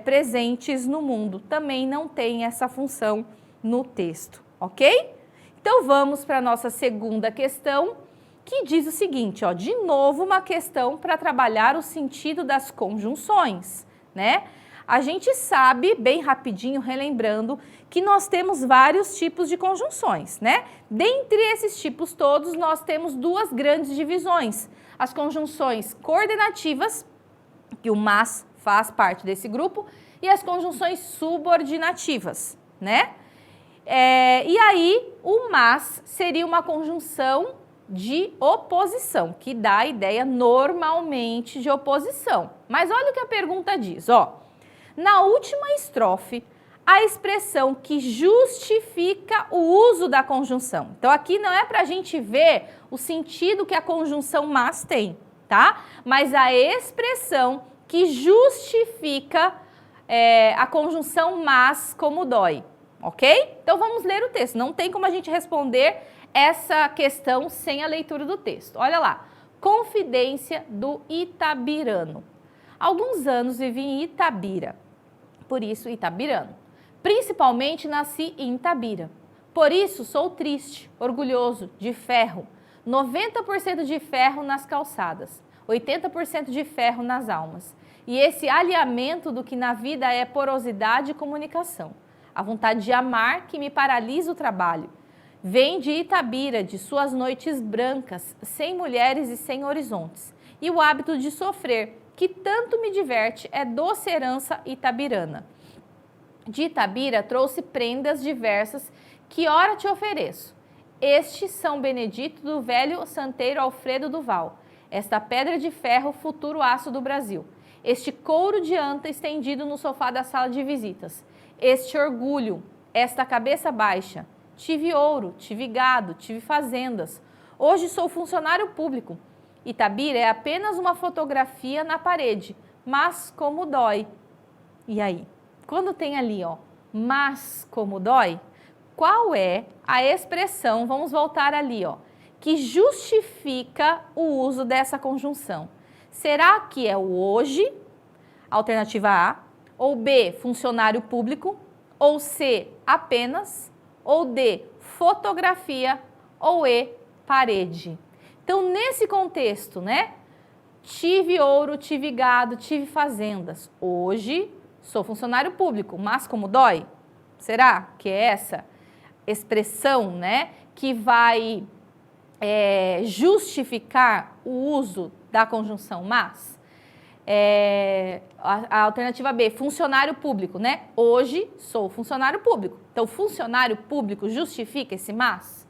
presentes no mundo também não tem essa função no texto, ok? Então vamos para a nossa segunda questão, que diz o seguinte, ó, de novo uma questão para trabalhar o sentido das conjunções, né? A gente sabe, bem rapidinho, relembrando, que nós temos vários tipos de conjunções, né? Dentre esses tipos todos, nós temos duas grandes divisões. As conjunções coordenativas, que o mas faz parte desse grupo, e as conjunções subordinativas, né? E aí, o mas seria uma conjunção de oposição, que dá a ideia normalmente de oposição. Mas olha o que a pergunta diz, ó. Na última estrofe, a expressão que justifica o uso da conjunção. Então, aqui não é para a gente ver o sentido que a conjunção mas tem, tá? Mas a expressão que justifica a conjunção mas como dói, ok? Então, vamos ler o texto. Não tem como a gente responder essa questão sem a leitura do texto. Olha lá. Confidência do Itabirano. Há alguns anos vivi em Itabira, por isso Itabirano. Principalmente nasci em Itabira. Por isso sou triste, orgulhoso, de ferro. 90% de ferro nas calçadas, 80% de ferro nas almas. E esse alinhamento do que na vida é porosidade e comunicação. A vontade de amar que me paralisa o trabalho. Vem de Itabira, de suas noites brancas, sem mulheres e sem horizontes. E o hábito de sofrer, que tanto me diverte, é doce herança itabirana. De Itabira trouxe prendas diversas que ora te ofereço. Este São Benedito do velho santeiro Alfredo Duval. Esta pedra de ferro, futuro aço do Brasil. Este couro de anta estendido no sofá da sala de visitas. Este orgulho esta cabeça baixa. Tive ouro, tive gado, tive fazendas. Hoje sou funcionário público. Itabira é apenas uma fotografia na parede, mas como dói. E aí? Quando tem ali, ó, mas como dói, qual é a expressão, vamos voltar ali, ó, que justifica o uso dessa conjunção? Será que é o hoje, alternativa A, ou B, funcionário público, ou C, apenas, ou D, fotografia, ou E, parede? Então, nesse contexto, né, tive ouro, tive gado, tive fazendas. Hoje, sou funcionário público, mas como dói? Será que é essa expressão, né, que vai justificar o uso da conjunção mas? A alternativa B, funcionário público, né? Hoje sou funcionário público. Então, funcionário público justifica esse mas?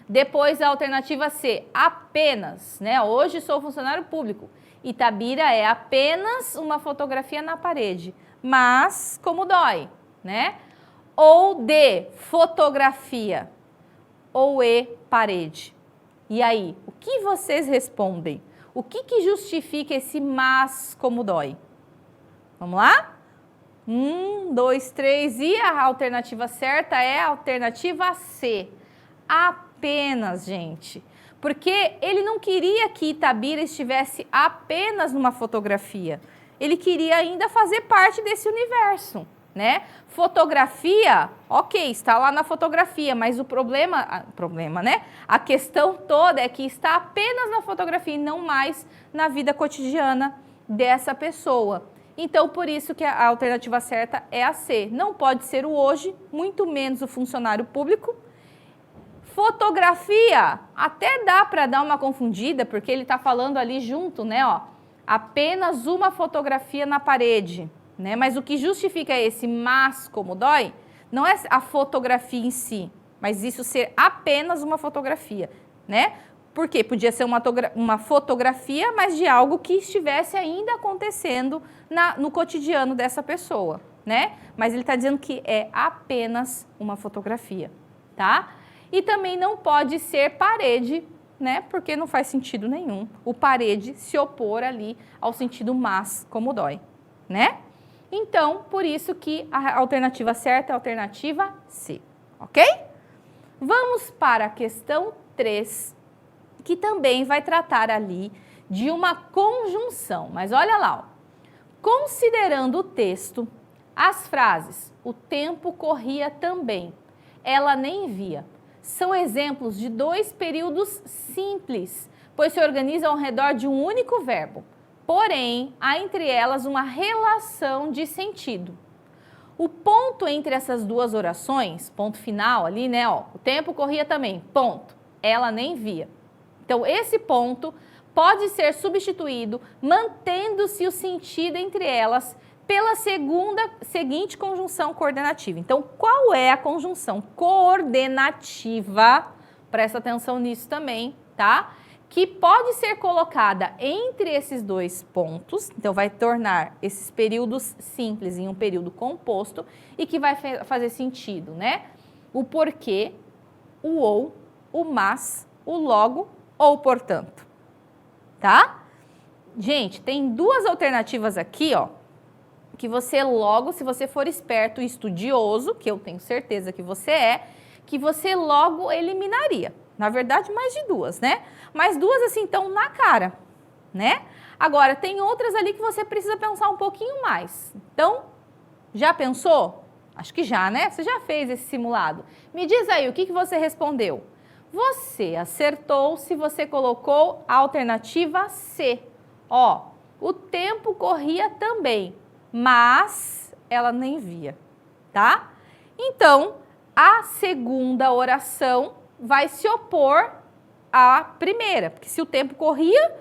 Depois a alternativa C, apenas, né? Hoje sou funcionário público. Itabira é apenas uma fotografia na parede, mas como dói, né? Ou D, fotografia, ou E, parede. E aí, o que vocês respondem? O que justifica esse mas como dói? Vamos lá? 1, 2, 3 e a alternativa certa é a alternativa C. Apenas, gente. Porque ele não queria que Itabira estivesse apenas numa fotografia. Ele queria ainda fazer parte desse universo, né? Fotografia, ok, está lá na fotografia, mas o problema, né? A questão toda é que está apenas na fotografia e não mais na vida cotidiana dessa pessoa. Então, por isso que a alternativa certa é a C. Não pode ser o hoje, muito menos o funcionário público. Fotografia, até dá para dar uma confundida, porque ele está falando ali junto, né? Ó, apenas uma fotografia na parede, né? Mas o que justifica esse mas como dói, não é a fotografia em si, mas isso ser apenas uma fotografia, né? Porque podia ser uma fotografia, mas de algo que estivesse ainda acontecendo no cotidiano dessa pessoa, né? Mas ele está dizendo que é apenas uma fotografia, tá? E também não pode ser parede, né? Porque não faz sentido nenhum o parede se opor ali ao sentido mas como dói, né? Então, por isso que a alternativa certa é a alternativa C, ok? Vamos para a questão 3, que também vai tratar ali de uma conjunção. Mas olha lá, ó. Considerando o texto, as frases o tempo corria também, ela nem via, são exemplos de dois períodos simples, pois se organizam ao redor de um único verbo. Porém, há entre elas uma relação de sentido. O ponto entre essas duas orações, ponto final ali, né? Ó, o tempo corria também, ponto, ela nem via. Então, esse ponto pode ser substituído, mantendo-se o sentido entre elas, pela seguinte conjunção coordenativa. Então, qual é a conjunção coordenativa? Presta atenção nisso também, tá? Que pode ser colocada entre esses dois pontos, então vai tornar esses períodos simples em um período composto e que vai fazer sentido, né? O porquê, o ou, o mas, o logo ou portanto, tá? Gente, tem duas alternativas aqui, ó, que você logo, se você for esperto e estudioso, que eu tenho certeza que você logo eliminaria. Na verdade, mais de duas, né? Mas duas assim estão na cara, né? Agora, tem outras ali que você precisa pensar um pouquinho mais. Então, já pensou? Acho que já, né? Você já fez esse simulado. Me diz aí, o que você respondeu? Você acertou se você colocou a alternativa C. Ó, o tempo corria também, mas ela nem via, tá? Então, a segunda oração vai se opor à primeira, porque se o tempo corria,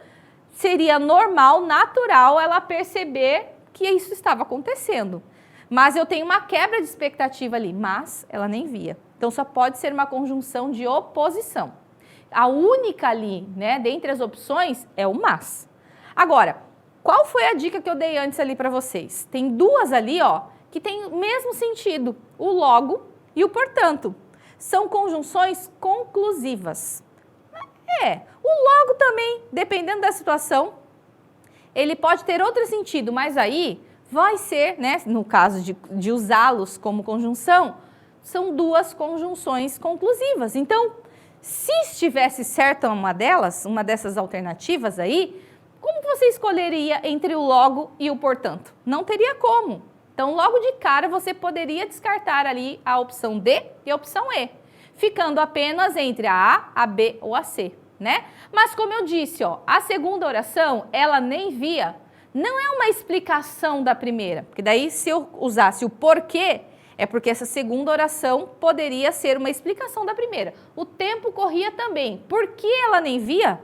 seria normal, natural ela perceber que isso estava acontecendo. Mas eu tenho uma quebra de expectativa ali, mas ela nem via. Então, só pode ser uma conjunção de oposição. A única ali, né, dentre as opções, é o mas. Agora, qual foi a dica que eu dei antes ali para vocês? Tem duas ali, ó, que tem o mesmo sentido. O logo e o portanto. São conjunções conclusivas. O logo também, dependendo da situação, ele pode ter outro sentido, mas aí vai ser, né, no caso de usá-los como conjunção, são duas conjunções conclusivas. Então, se estivesse certa uma dessas alternativas aí, como você escolheria entre o logo e o portanto? Não teria como. Então, logo de cara, você poderia descartar ali a opção D e a opção E, ficando apenas entre a A, a B ou a C, né? Mas como eu disse, ó, a segunda oração, ela nem via, não é uma explicação da primeira, porque daí se eu usasse o porquê, é porque essa segunda oração poderia ser uma explicação da primeira. O tempo corria também. Por que ela nem via?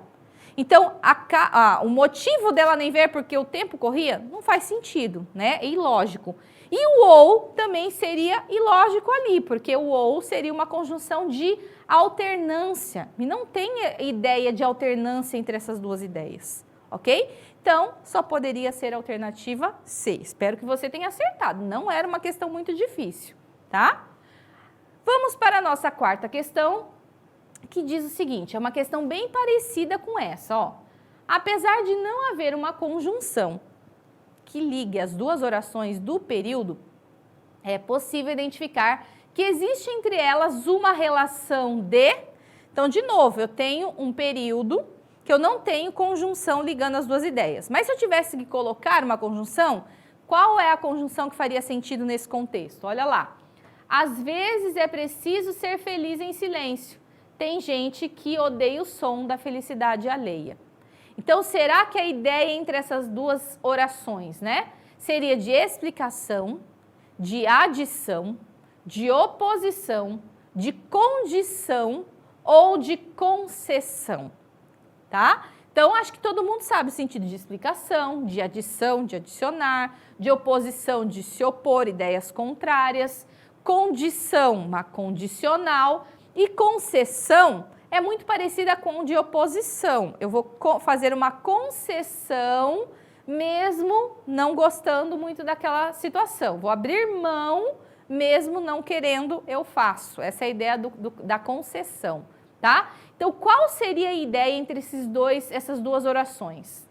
Então, o motivo dela nem ver porque o tempo corria não faz sentido, né? É ilógico. E o ou também seria ilógico ali, porque o ou seria uma conjunção de alternância. E não tem ideia de alternância entre essas duas ideias, ok? Então, só poderia ser a alternativa C. Espero que você tenha acertado. Não era uma questão muito difícil, tá? Vamos para a nossa quarta questão, que diz o seguinte, é uma questão bem parecida com essa, ó. Apesar de não haver uma conjunção que ligue as duas orações do período, é possível identificar que existe entre elas uma relação de... Então, de novo, eu tenho um período que eu não tenho conjunção ligando as duas ideias. Mas se eu tivesse que colocar uma conjunção, qual é a conjunção que faria sentido nesse contexto? Olha lá. Às vezes é preciso ser feliz em silêncio. Tem gente que odeia o som da felicidade alheia. Então, será que a ideia entre essas duas orações, né, seria de explicação, de adição, de oposição, de condição ou de concessão, tá? Então, acho que todo mundo sabe o sentido de explicação, de adição, de adicionar, de oposição, de se opor, ideias contrárias, condição, uma condicional, e concessão é muito parecida com de oposição. Eu vou fazer uma concessão mesmo não gostando muito daquela situação. Vou abrir mão mesmo não querendo, eu faço. Essa é a ideia da concessão, tá? Então, qual seria a ideia entre essas duas orações,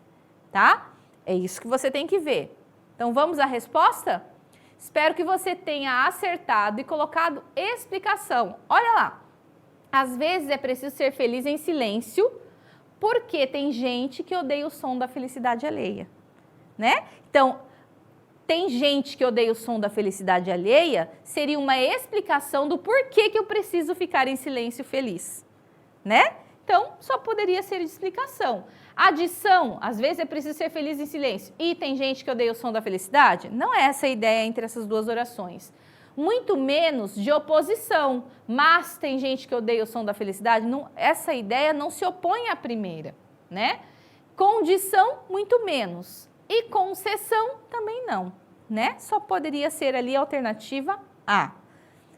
tá? É isso que você tem que ver. Então, vamos à resposta? Espero que você tenha acertado e colocado explicação. Olha lá. Às vezes é preciso ser feliz em silêncio, porque tem gente que odeia o som da felicidade alheia, né? Então, tem gente que odeia o som da felicidade alheia, seria uma explicação do porquê que eu preciso ficar em silêncio feliz, né? Então, só poderia ser de explicação. Adição, às vezes é preciso ser feliz em silêncio, e tem gente que odeia o som da felicidade? Não é essa a ideia entre essas duas orações. Muito menos de oposição, mas tem gente que odeia o som da felicidade, não, essa ideia não se opõe à primeira, né? Condição, muito menos. E concessão, também não, né? Só poderia ser ali a alternativa A.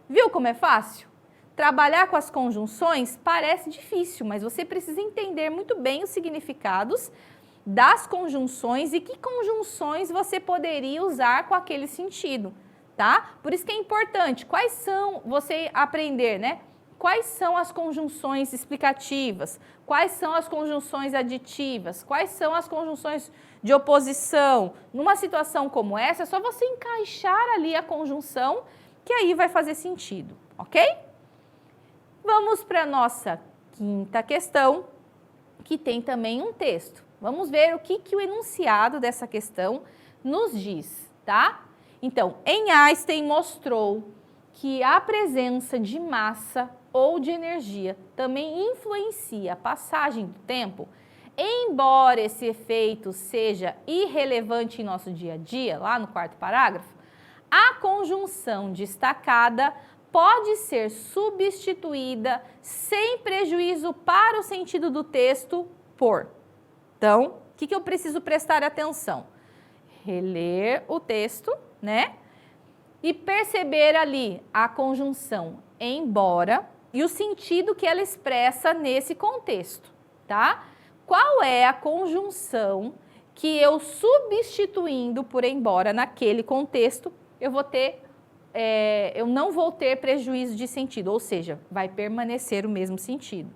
Viu como é fácil? Trabalhar com as conjunções parece difícil, mas você precisa entender muito bem os significados das conjunções e que conjunções você poderia usar com aquele sentido. Tá? Por isso que é importante, quais são, você aprender, né? Quais são as conjunções explicativas, quais são as conjunções aditivas, quais são as conjunções de oposição. Numa situação como essa, é só você encaixar ali a conjunção, que aí vai fazer sentido, ok? Vamos para a nossa quinta questão, que tem também um texto. Vamos ver o que o enunciado dessa questão nos diz, tá? Então, Einstein mostrou que a presença de massa ou de energia também influencia a passagem do tempo, embora esse efeito seja irrelevante em nosso dia a dia, lá no quarto parágrafo, a conjunção destacada pode ser substituída sem prejuízo para o sentido do texto por. Então, o que eu preciso prestar atenção? Reler o texto, né? E perceber ali a conjunção embora e o sentido que ela expressa nesse contexto, tá? Qual é a conjunção que eu substituindo por embora naquele contexto, eu vou ter eu não vou ter prejuízo de sentido, ou seja, vai permanecer o mesmo sentido.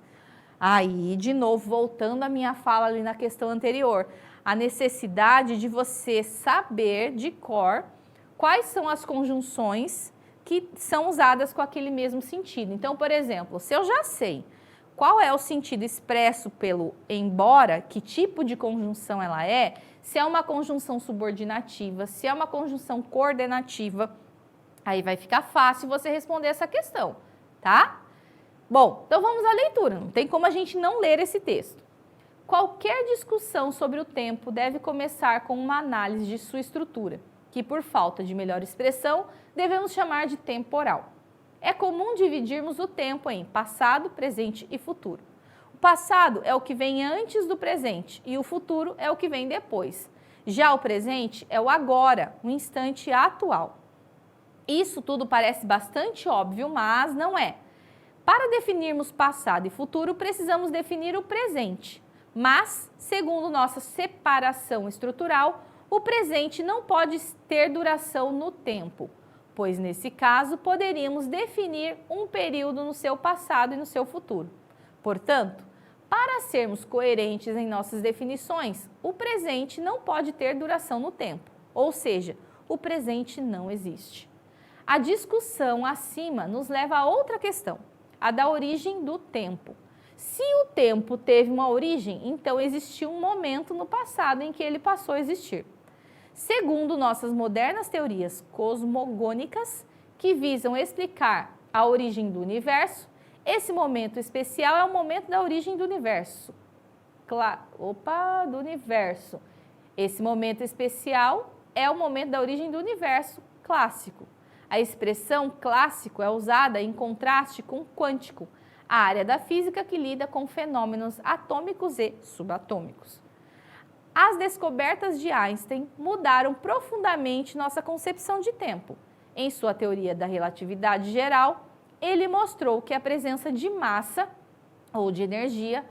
Aí, de novo, voltando à minha fala ali na questão anterior, a necessidade de você saber de cor quais são as conjunções que são usadas com aquele mesmo sentido. Então, por exemplo, se eu já sei qual é o sentido expresso pelo embora, que tipo de conjunção ela é, se é uma conjunção subordinativa, se é uma conjunção coordenativa, aí vai ficar fácil você responder essa questão, tá? Bom, então vamos à leitura, não tem como a gente não ler esse texto. Qualquer discussão sobre o tempo deve começar com uma análise de sua estrutura, que por falta de melhor expressão, devemos chamar de temporal. É comum dividirmos o tempo em passado, presente e futuro. O passado é o que vem antes do presente e o futuro é o que vem depois. Já o presente é o agora, o instante atual. Isso tudo parece bastante óbvio, mas não é. Para definirmos passado e futuro, precisamos definir o presente. Mas, segundo nossa separação estrutural, o presente não pode ter duração no tempo, pois nesse caso poderíamos definir um período no seu passado e no seu futuro. Portanto, para sermos coerentes em nossas definições, o presente não pode ter duração no tempo, ou seja, o presente não existe. A discussão acima nos leva a outra questão, a da origem do tempo. Se o tempo teve uma origem, então existiu um momento no passado em que ele passou a existir. Segundo nossas modernas teorias cosmogônicas, que visam explicar a origem do universo, esse momento especial é o momento da origem do universo. Do universo. Esse momento especial é o momento da origem do universo clássico. A expressão clássico é usada em contraste com quântico, a área da física que lida com fenômenos atômicos e subatômicos. As descobertas de Einstein mudaram profundamente nossa concepção de tempo. Em sua teoria da relatividade geral, ele mostrou que a presença de massa ou de energia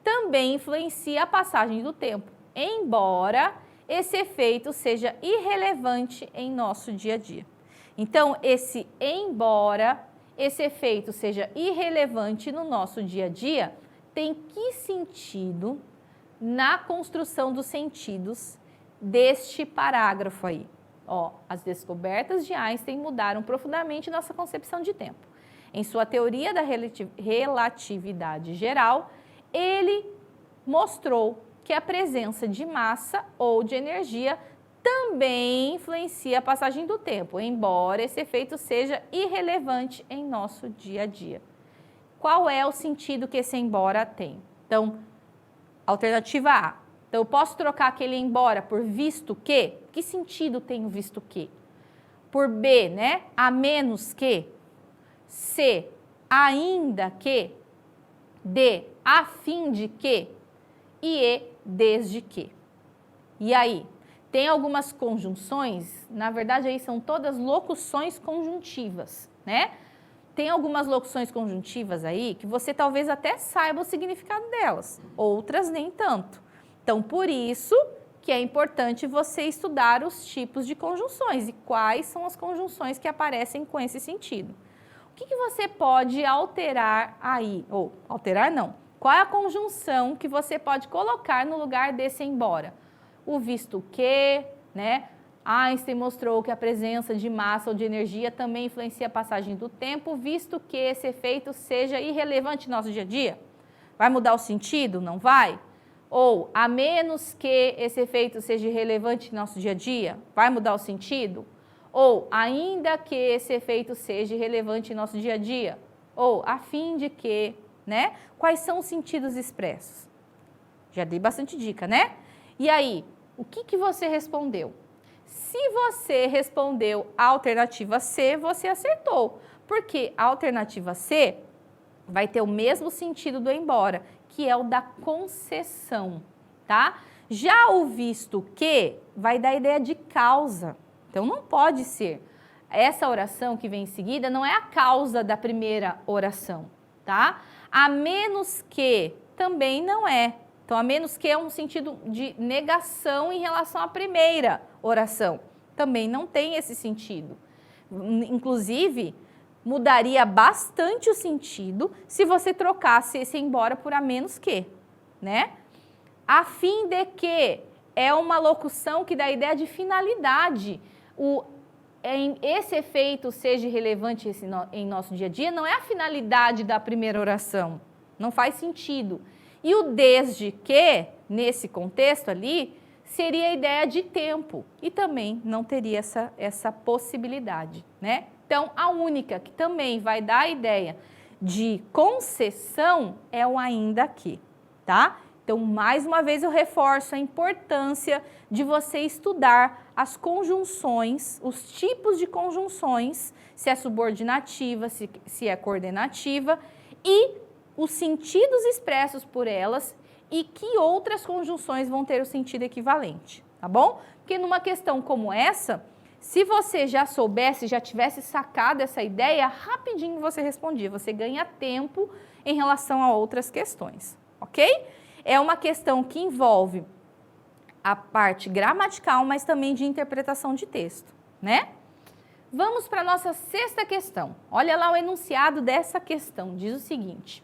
também influencia a passagem do tempo, embora esse efeito seja irrelevante em nosso dia a dia. Então, esse efeito seja irrelevante no nosso dia a dia, tem que sentido na construção dos sentidos deste parágrafo aí. As descobertas de Einstein mudaram profundamente nossa concepção de tempo. Em sua teoria da relatividade geral, ele mostrou que a presença de massa ou de energia também influencia a passagem do tempo, embora esse efeito seja irrelevante em nosso dia a dia. Qual é o sentido que esse embora tem? Então, alternativa A. Então, eu posso trocar aquele embora por visto que? Que sentido tem o visto que? Por B, né? A menos que. C, ainda que. D, a fim de que. E E, desde que. E aí? Tem algumas conjunções, na verdade aí são todas locuções conjuntivas, né? Tem algumas locuções conjuntivas aí que você talvez até saiba o significado delas, outras nem tanto. Então, por isso que é importante você estudar os tipos de conjunções e quais são as conjunções que aparecem com esse sentido. O que você pode alterar aí? Ou alterar não. Qual é a conjunção que você pode colocar no lugar desse embora? O visto que, né? Einstein mostrou que a presença de massa ou de energia também influencia a passagem do tempo, visto que esse efeito seja irrelevante no nosso dia a dia. Vai mudar o sentido? Não vai? Ou, a menos que esse efeito seja irrelevante no nosso dia a dia, vai mudar o sentido? Ou, ainda que esse efeito seja irrelevante no nosso dia a dia? Ou, a fim de que, né? Quais são os sentidos expressos? Já dei bastante dica, né? E aí, o que você respondeu? Se você respondeu a alternativa C, você acertou, porque a alternativa C vai ter o mesmo sentido do embora, que é o da concessão, tá? Já o visto que vai dar a ideia de causa, então não pode ser. Essa oração que vem em seguida não é a causa da primeira oração, tá? A menos que também não é. Então, a menos que é um sentido de negação em relação à primeira oração. Também não tem esse sentido. Inclusive, mudaria bastante o sentido se você trocasse esse embora por a menos que, né? A fim de que é uma locução que dá a ideia de finalidade. Esse efeito seja relevante em nosso dia a dia, não é a finalidade da primeira oração. Não faz sentido. E o desde que, nesse contexto ali, seria a ideia de tempo. E também não teria essa possibilidade, né? Então, a única que também vai dar a ideia de concessão é o ainda que, tá? Então, mais uma vez eu reforço a importância de você estudar as conjunções, os tipos de conjunções, se é subordinativa, se é coordenativa, e os sentidos expressos por elas e que outras conjunções vão ter o sentido equivalente, tá bom? Porque numa questão como essa, se você já soubesse, já tivesse sacado essa ideia, rapidinho você respondia, você ganha tempo em relação a outras questões, ok? É uma questão que envolve a parte gramatical, mas também de interpretação de texto, né? Vamos para a nossa sexta questão. Olha lá o enunciado dessa questão, diz o seguinte: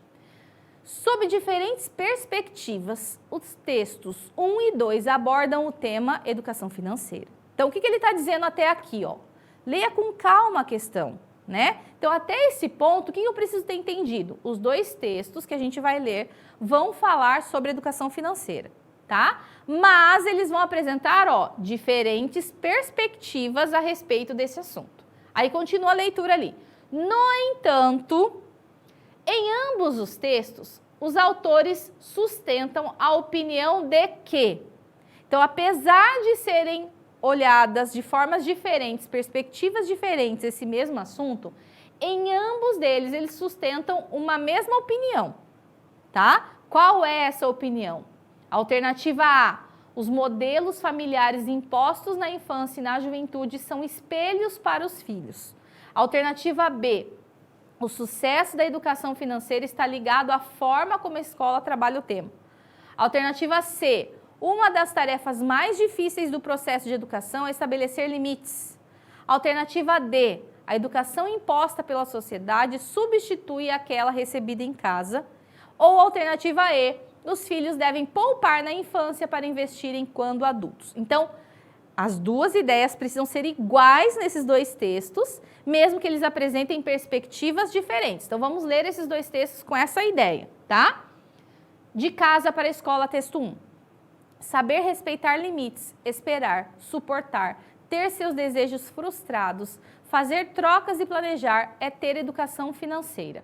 sob diferentes perspectivas, os textos 1 e 2 abordam o tema educação financeira. Então, o que ele está dizendo até aqui, ó? Leia com calma a questão, né? Então, até esse ponto, o que eu preciso ter entendido? Os dois textos que a gente vai ler vão falar sobre educação financeira, tá? Mas eles vão apresentar, ó, diferentes perspectivas a respeito desse assunto. Aí continua a leitura ali. No entanto, em ambos os textos, os autores sustentam a opinião de que, então, apesar de serem olhadas de formas diferentes, perspectivas diferentes, esse mesmo assunto, em ambos deles eles sustentam uma mesma opinião, tá? Qual é essa opinião? Alternativa A: os modelos familiares impostos na infância e na juventude são espelhos para os filhos. Alternativa B: o sucesso da educação financeira está ligado à forma como a escola trabalha o tema. Alternativa C: uma das tarefas mais difíceis do processo de educação é estabelecer limites. Alternativa D: a educação imposta pela sociedade substitui aquela recebida em casa. Ou alternativa E: os filhos devem poupar na infância para investirem quando adultos. Então, as duas ideias precisam ser iguais nesses dois textos, mesmo que eles apresentem perspectivas diferentes. Então, vamos ler esses dois textos com essa ideia, tá? De casa para a escola, texto 1. Saber respeitar limites, esperar, suportar, ter seus desejos frustrados, fazer trocas e planejar é ter educação financeira.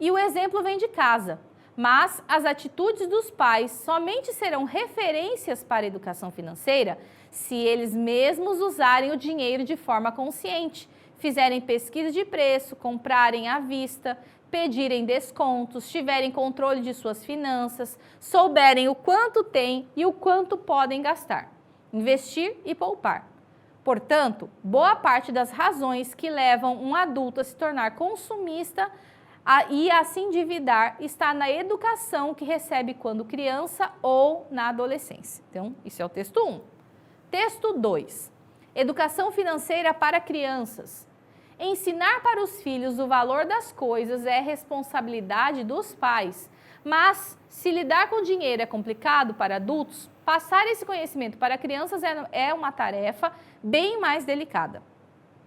E o exemplo vem de casa, mas as atitudes dos pais somente serão referências para a educação financeira se eles mesmos usarem o dinheiro de forma consciente, fizerem pesquisa de preço, comprarem à vista, pedirem descontos, tiverem controle de suas finanças, souberem o quanto têm e o quanto podem gastar, investir e poupar. Portanto, boa parte das razões que levam um adulto a se tornar consumista e a se endividar está na educação que recebe quando criança ou na adolescência. Então, isso é o texto 1. Texto 2. Educação financeira para crianças. Ensinar para os filhos o valor das coisas é responsabilidade dos pais, mas se lidar com dinheiro é complicado para adultos, passar esse conhecimento para crianças é uma tarefa bem mais delicada.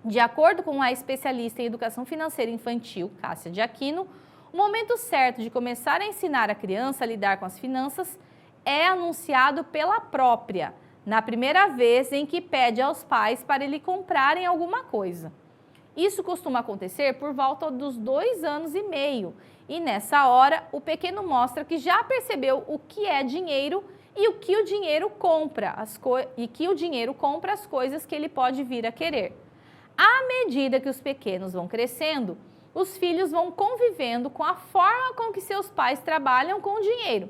De acordo com a especialista em educação financeira infantil, Cássia de Aquino, o momento certo de começar a ensinar a criança a lidar com as finanças é anunciado pela própria, na primeira vez em que pede aos pais para lhe comprarem alguma coisa. Isso costuma acontecer por volta dos 2 anos e meio, e nessa hora o pequeno mostra que já percebeu o que é dinheiro e o que o dinheiro compra, as coisas que ele pode vir a querer. À medida que os pequenos vão crescendo, os filhos vão convivendo com a forma com que seus pais trabalham com o dinheiro.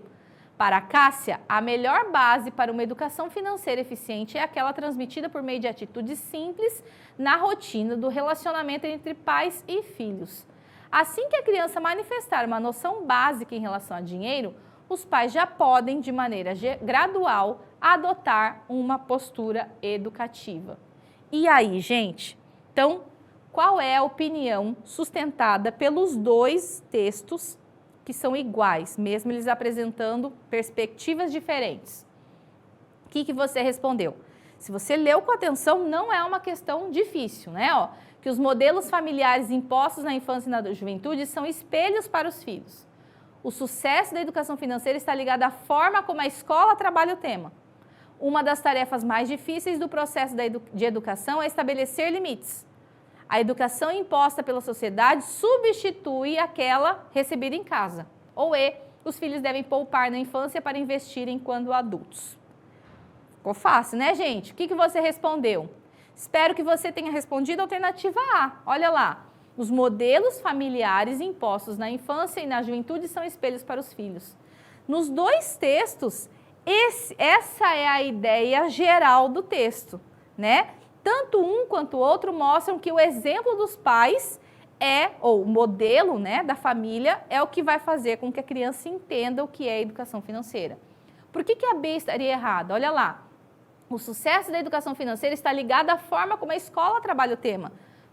Para Cássia, a melhor base para uma educação financeira eficiente é aquela transmitida por meio de atitudes simples na rotina do relacionamento entre pais e filhos. Assim que a criança manifestar uma noção básica em relação a dinheiro, os pais já podem, de maneira gradual, adotar uma postura educativa. E aí, gente? Então, qual é a opinião sustentada pelos dois textos que são iguais, mesmo eles apresentando perspectivas diferentes. O que você respondeu? Se você leu com atenção, não é uma questão difícil, né? Ó, que os modelos familiares impostos na infância e na juventude são espelhos para os filhos. O sucesso da educação financeira está ligado à forma como a escola trabalha o tema. Uma das tarefas mais difíceis do processo de educação é estabelecer limites. A educação imposta pela sociedade substitui aquela recebida em casa. Os filhos devem poupar na infância para investirem quando adultos. Ficou fácil, né, gente? O que você respondeu? Espero que você tenha respondido a alternativa A. Olha lá. Os modelos familiares impostos na infância e na juventude são espelhos para os filhos. Nos dois textos, essa é a ideia geral do texto, né? Tanto um quanto o outro mostram que o exemplo dos pais ou o modelo, né, da família é o que vai fazer com que a criança entenda o que é educação financeira. Por que a B estaria errada? Olha lá. O sucesso da educação financeira está ligado à forma como a escola trabalha o tema.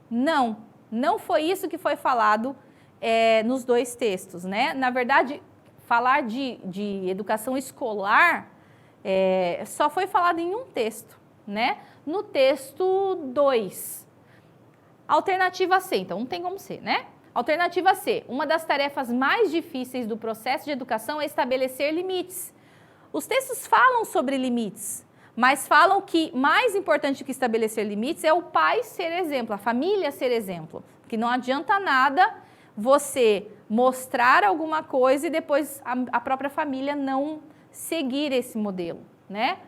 Não foi isso que foi falado nos dois textos, né? Na verdade, falar de educação escolar só foi falado em um texto, né? No texto 2. Alternativa C, então não tem como ser, né? Alternativa C, uma das tarefas mais difíceis do processo de educação é estabelecer limites. Os textos falam sobre limites, mas falam que mais importante que estabelecer limites é o pai ser exemplo, a família ser exemplo. Que não adianta nada você mostrar alguma coisa e depois a própria família não seguir esse modelo, né?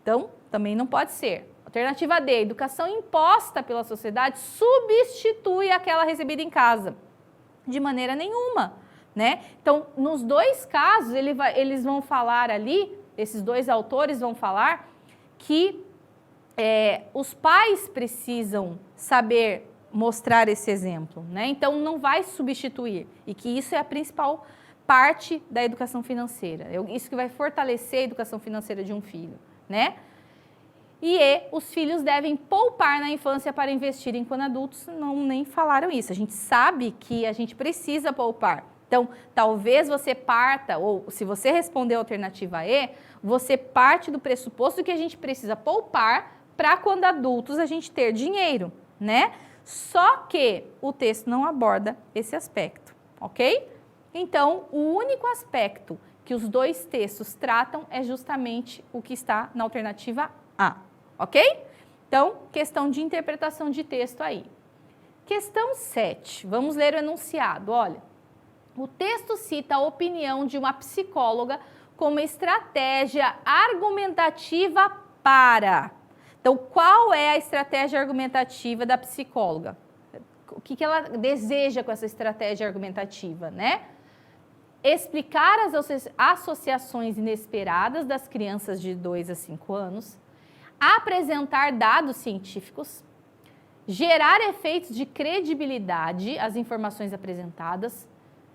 Então, também não pode ser. Alternativa D, educação imposta pela sociedade substitui aquela recebida em casa. De maneira nenhuma, né? Então, nos dois casos, eles vão falar ali, esses dois autores vão falar que os pais precisam saber mostrar esse exemplo, né? Então, não vai substituir, e que isso é a principal parte da educação financeira. Isso que vai fortalecer a educação financeira de um filho, né? Os filhos devem poupar na infância para investir enquanto adultos, nem falaram isso. A gente sabe que a gente precisa poupar. Então, talvez você parta, ou se você respondeu a alternativa E, você parte do pressuposto que a gente precisa poupar para quando adultos a gente ter dinheiro, né? Só que o texto não aborda esse aspecto, ok? Então, o único aspecto que os dois textos tratam é justamente o que está na alternativa A, ok? Então, questão de interpretação de texto aí. Questão 7, vamos ler o enunciado, olha. O texto cita a opinião de uma psicóloga como estratégia argumentativa para. Então, qual é a estratégia argumentativa da psicóloga? O que ela deseja com essa estratégia argumentativa, né? Explicar as associações inesperadas das crianças de 2 a 5 anos, apresentar dados científicos, gerar efeitos de credibilidade às informações apresentadas,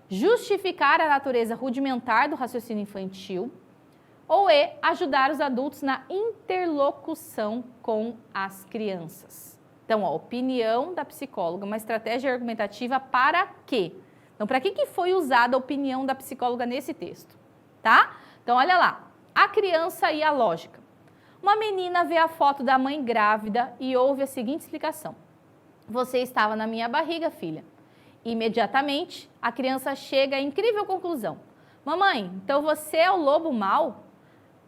justificar a natureza rudimentar do raciocínio infantil, ou ajudar os adultos na interlocução com as crianças. Então, a opinião da psicóloga, uma estratégia argumentativa para quê? Então, para que foi usada a opinião da psicóloga nesse texto? Tá? Então, olha lá. A criança e a lógica. Uma menina vê a foto da mãe grávida e ouve a seguinte explicação. Você estava na minha barriga, filha. Imediatamente, a criança chega à incrível conclusão. Mamãe, então você é o lobo mau?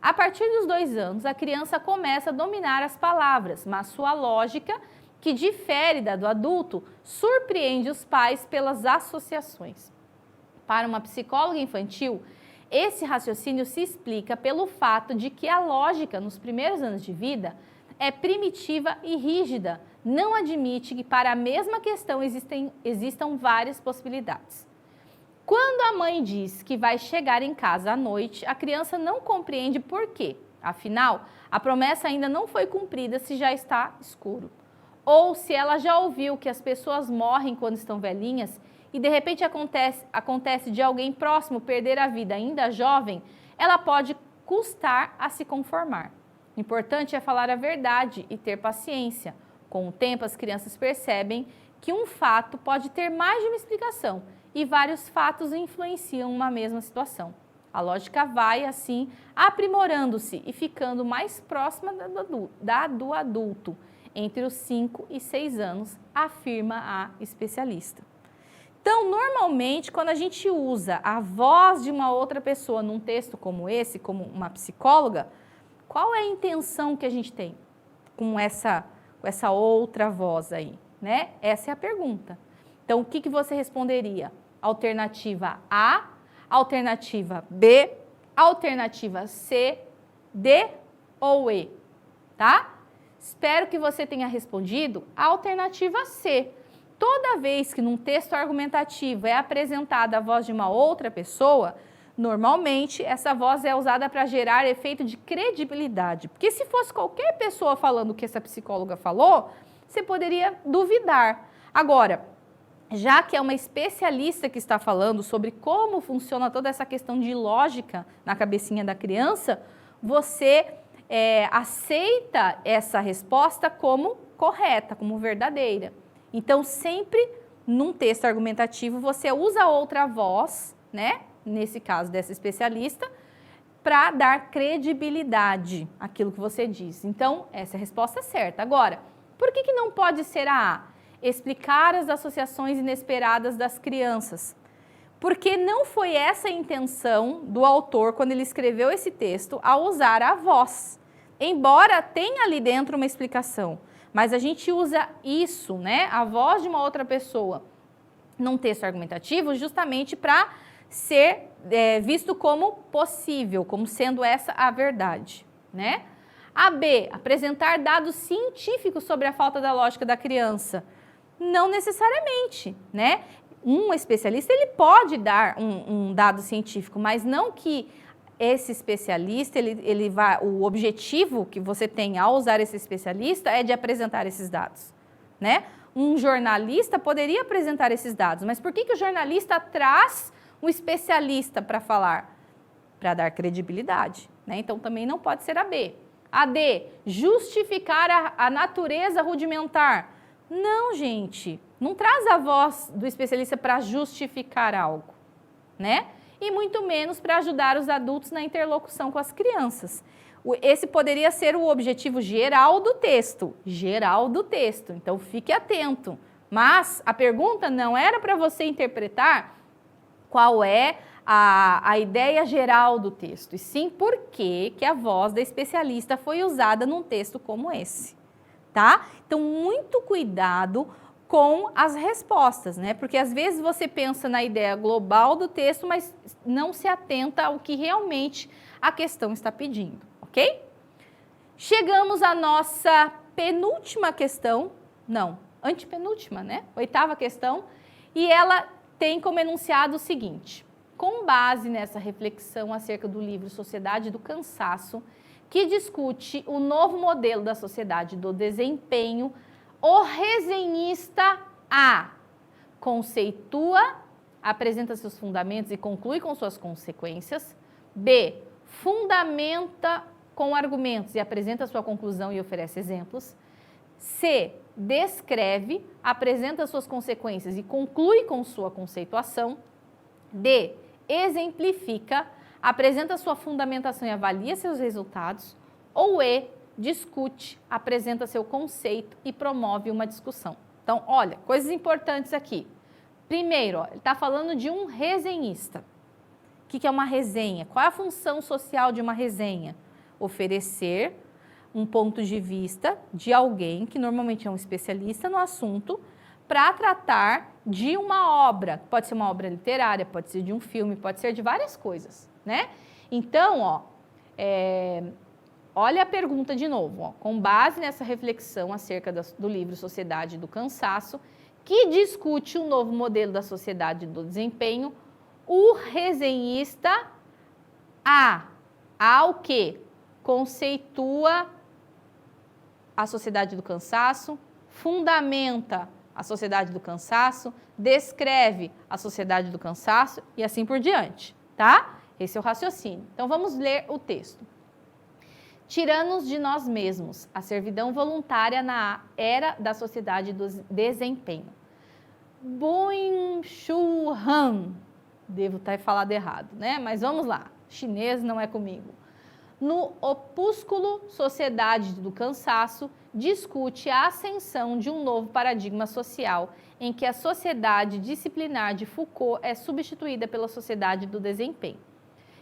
A partir dos 2 anos, a criança começa a dominar as palavras, mas sua lógica, que difere da do adulto, surpreende os pais pelas associações. Para uma psicóloga infantil, esse raciocínio se explica pelo fato de que a lógica, nos primeiros anos de vida, é primitiva e rígida, não admite que para a mesma questão existam várias possibilidades. Quando a mãe diz que vai chegar em casa à noite, a criança não compreende por quê. Afinal, a promessa ainda não foi cumprida se já está escuro. Ou se ela já ouviu que as pessoas morrem quando estão velhinhas e de repente acontece de alguém próximo perder a vida ainda jovem, ela pode custar a se conformar. O importante é falar a verdade e ter paciência. Com o tempo, as crianças percebem que um fato pode ter mais de uma explicação e vários fatos influenciam uma mesma situação. A lógica vai, assim, aprimorando-se e ficando mais próxima da do adulto, entre os 5 e 6 anos, afirma a especialista. Então, normalmente, quando a gente usa a voz de uma outra pessoa num texto como esse, como uma psicóloga, qual é a intenção que a gente tem com essa outra voz aí, né? Essa é a pergunta. Então, o que você responderia? Alternativa A, alternativa B, alternativa C, D ou E, tá? Espero que você tenha respondido a alternativa C. Toda vez que num texto argumentativo é apresentada a voz de uma outra pessoa, normalmente essa voz é usada para gerar efeito de credibilidade. Porque se fosse qualquer pessoa falando o que essa psicóloga falou, você poderia duvidar. Agora, já que é uma especialista que está falando sobre como funciona toda essa questão de lógica na cabecinha da criança, você aceita essa resposta como correta, como verdadeira. Então, sempre num texto argumentativo, você usa outra voz, né? Nesse caso dessa especialista, para dar credibilidade àquilo que você diz. Então, essa é a resposta certa. Agora, por que não pode ser a A? Explicar as associações inesperadas das crianças. Porque não foi essa a intenção do autor, quando ele escreveu esse texto, ao usar a voz. Embora tenha ali dentro uma explicação, mas a gente usa isso, né, a voz de uma outra pessoa, num texto argumentativo, justamente para ser visto como possível, como sendo essa a verdade, né? A B, apresentar dados científicos sobre a falta da lógica da criança. Não necessariamente, né? Um especialista, ele pode dar um dado científico, mas não que esse especialista, o objetivo que você tem ao usar esse especialista é de apresentar esses dados, né? Um jornalista poderia apresentar esses dados, mas por que o jornalista traz um especialista para falar? Para dar credibilidade, né? Então, também não pode ser a B. A D, justificar a natureza rudimentar. Não, gente, não traz a voz do especialista para justificar algo, né? E muito menos para ajudar os adultos na interlocução com as crianças. Esse poderia ser o objetivo geral do texto, então fique atento. Mas a pergunta não era para você interpretar qual é a ideia geral do texto, e sim por que a voz da especialista foi usada num texto como esse, tá? Então, muito cuidado com as respostas, né? Porque às vezes você pensa na ideia global do texto, mas não se atenta ao que realmente a questão está pedindo, ok? Chegamos à nossa penúltima questão, não, antepenúltima, né? 8ª questão, e ela tem como enunciado o seguinte: com base nessa reflexão acerca do livro Sociedade do Cansaço, que discute o novo modelo da sociedade do desempenho, o resenhista A conceitua, apresenta seus fundamentos e conclui com suas consequências. B, fundamenta com argumentos e apresenta sua conclusão e oferece exemplos. C, descreve, apresenta suas consequências e conclui com sua conceituação. D, exemplifica, apresenta sua fundamentação e avalia seus resultados. Ou E, discute, apresenta seu conceito e promove uma discussão. Então, olha, coisas importantes aqui. Primeiro, ele está falando de um resenhista. O que é uma resenha? Qual é a função social de uma resenha? Oferecer um ponto de vista de alguém que normalmente é um especialista no assunto para tratar de uma obra. Pode ser uma obra literária, pode ser de um filme, pode ser de várias coisas, né? Então, olha a pergunta de novo. Com base nessa reflexão acerca do livro Sociedade do Cansaço, que discute o novo modelo da sociedade do desempenho, o resenhista ao que conceitua a sociedade do cansaço, fundamenta a sociedade do cansaço, descreve a sociedade do cansaço e assim por diante, tá? Esse é o raciocínio. Então, vamos ler o texto. Tirando-nos de nós mesmos, a servidão voluntária na era da sociedade do desempenho. Byung-Chul Han, devo estar falado errado, né? Mas vamos lá, chinês não é comigo. No opúsculo Sociedade do Cansaço, discute a ascensão de um novo paradigma social em que a sociedade disciplinar de Foucault é substituída pela sociedade do desempenho.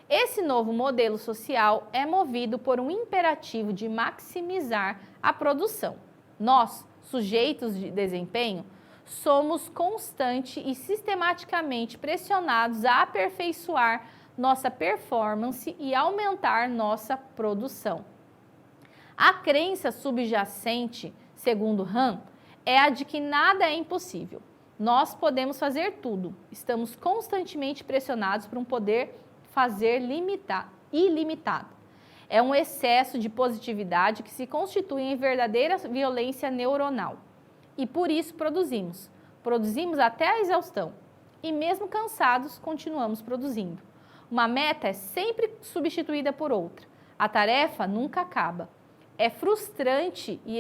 Esse novo modelo social é movido por um imperativo de maximizar a produção. Nós, sujeitos de desempenho, somos constante e sistematicamente pressionados a aperfeiçoar nossa performance e aumentar nossa produção. A crença subjacente, segundo Han, é a de que nada é impossível. Nós podemos fazer tudo. Estamos constantemente pressionados por um poder fazer ilimitado. É um excesso de positividade que se constitui em verdadeira violência neuronal. E por isso produzimos. Produzimos até a exaustão. E mesmo cansados, continuamos produzindo. Uma meta é sempre substituída por outra. A tarefa nunca acaba. É frustrante e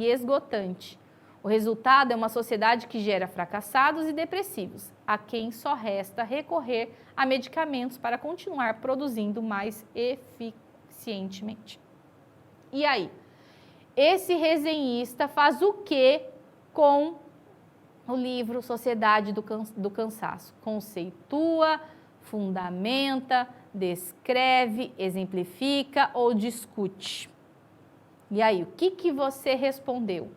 esgotante. O resultado é uma sociedade que gera fracassados e depressivos, a quem só resta recorrer a medicamentos para continuar produzindo mais eficientemente. E aí? Esse resenhista faz o que com o livro Sociedade do Cansaço? Conceitua, fundamenta, descreve, exemplifica ou discute? E aí, o que você respondeu?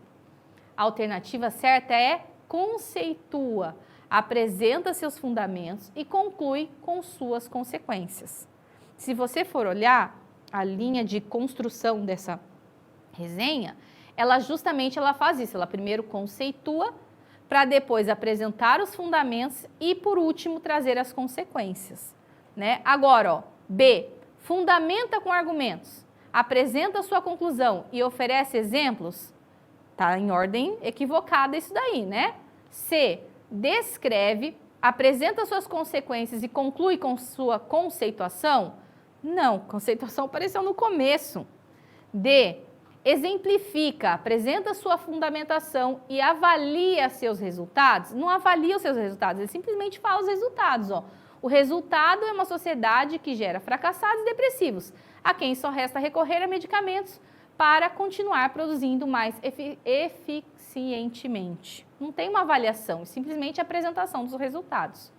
A alternativa certa é conceitua, apresenta seus fundamentos e conclui com suas consequências. Se você for olhar a linha de construção dessa resenha, ela faz isso. Ela primeiro conceitua, para depois apresentar os fundamentos e, por último, trazer as consequências, né? Agora, ó, B, fundamenta com argumentos, apresenta sua conclusão e oferece exemplos. Está em ordem equivocada isso daí, né? C, descreve, apresenta suas consequências e conclui com sua conceituação? Não, conceituação apareceu no começo. D, exemplifica, apresenta sua fundamentação e avalia seus resultados? Não avalia os seus resultados, ele simplesmente fala os resultados, ó. O resultado é uma sociedade que gera fracassados e depressivos, a quem só resta recorrer a medicamentos para continuar produzindo mais eficientemente. Não tem uma avaliação, é simplesmente a apresentação dos resultados.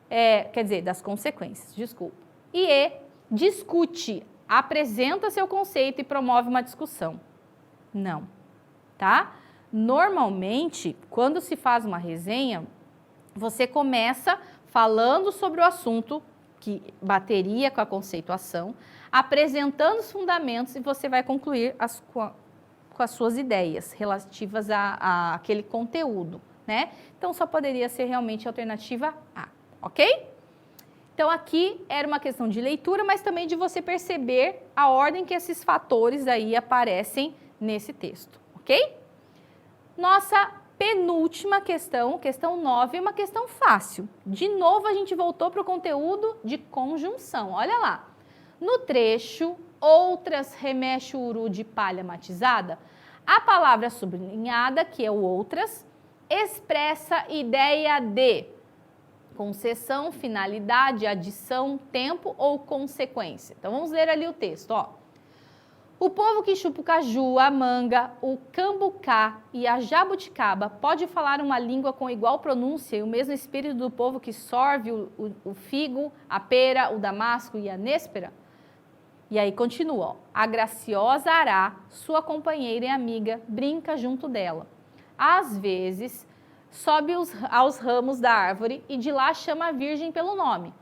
Quer dizer, das consequências, desculpa. E E, discute, apresenta seu conceito e promove uma discussão. Não, tá? Normalmente, quando se faz uma resenha, você começa falando sobre o assunto que bateria com a conceituação, apresentando os fundamentos e você vai concluir com as suas ideias relativas a aquele conteúdo, né? Então, só poderia ser realmente a alternativa A, ok? Então, aqui era uma questão de leitura, mas também de você perceber a ordem que esses fatores aí aparecem nesse texto, ok? Nossa penúltima questão, questão 9, é uma questão fácil. De novo, a gente voltou para o conteúdo de conjunção. Olha lá. No trecho, outras remexe o uru de palha matizada, a palavra sublinhada, que é o outras, expressa ideia de concessão, finalidade, adição, tempo ou consequência. Então, vamos ler ali o texto, ó. O povo que chupa o caju, a manga, o cambucá e a jabuticaba pode falar uma língua com igual pronúncia e o mesmo espírito do povo que sorve o figo, a pera, o damasco e a néspera? E aí continua, ó. A graciosa ará, sua companheira e amiga, brinca junto dela. Às vezes, sobe aos ramos da árvore e de lá chama a virgem pelo nome.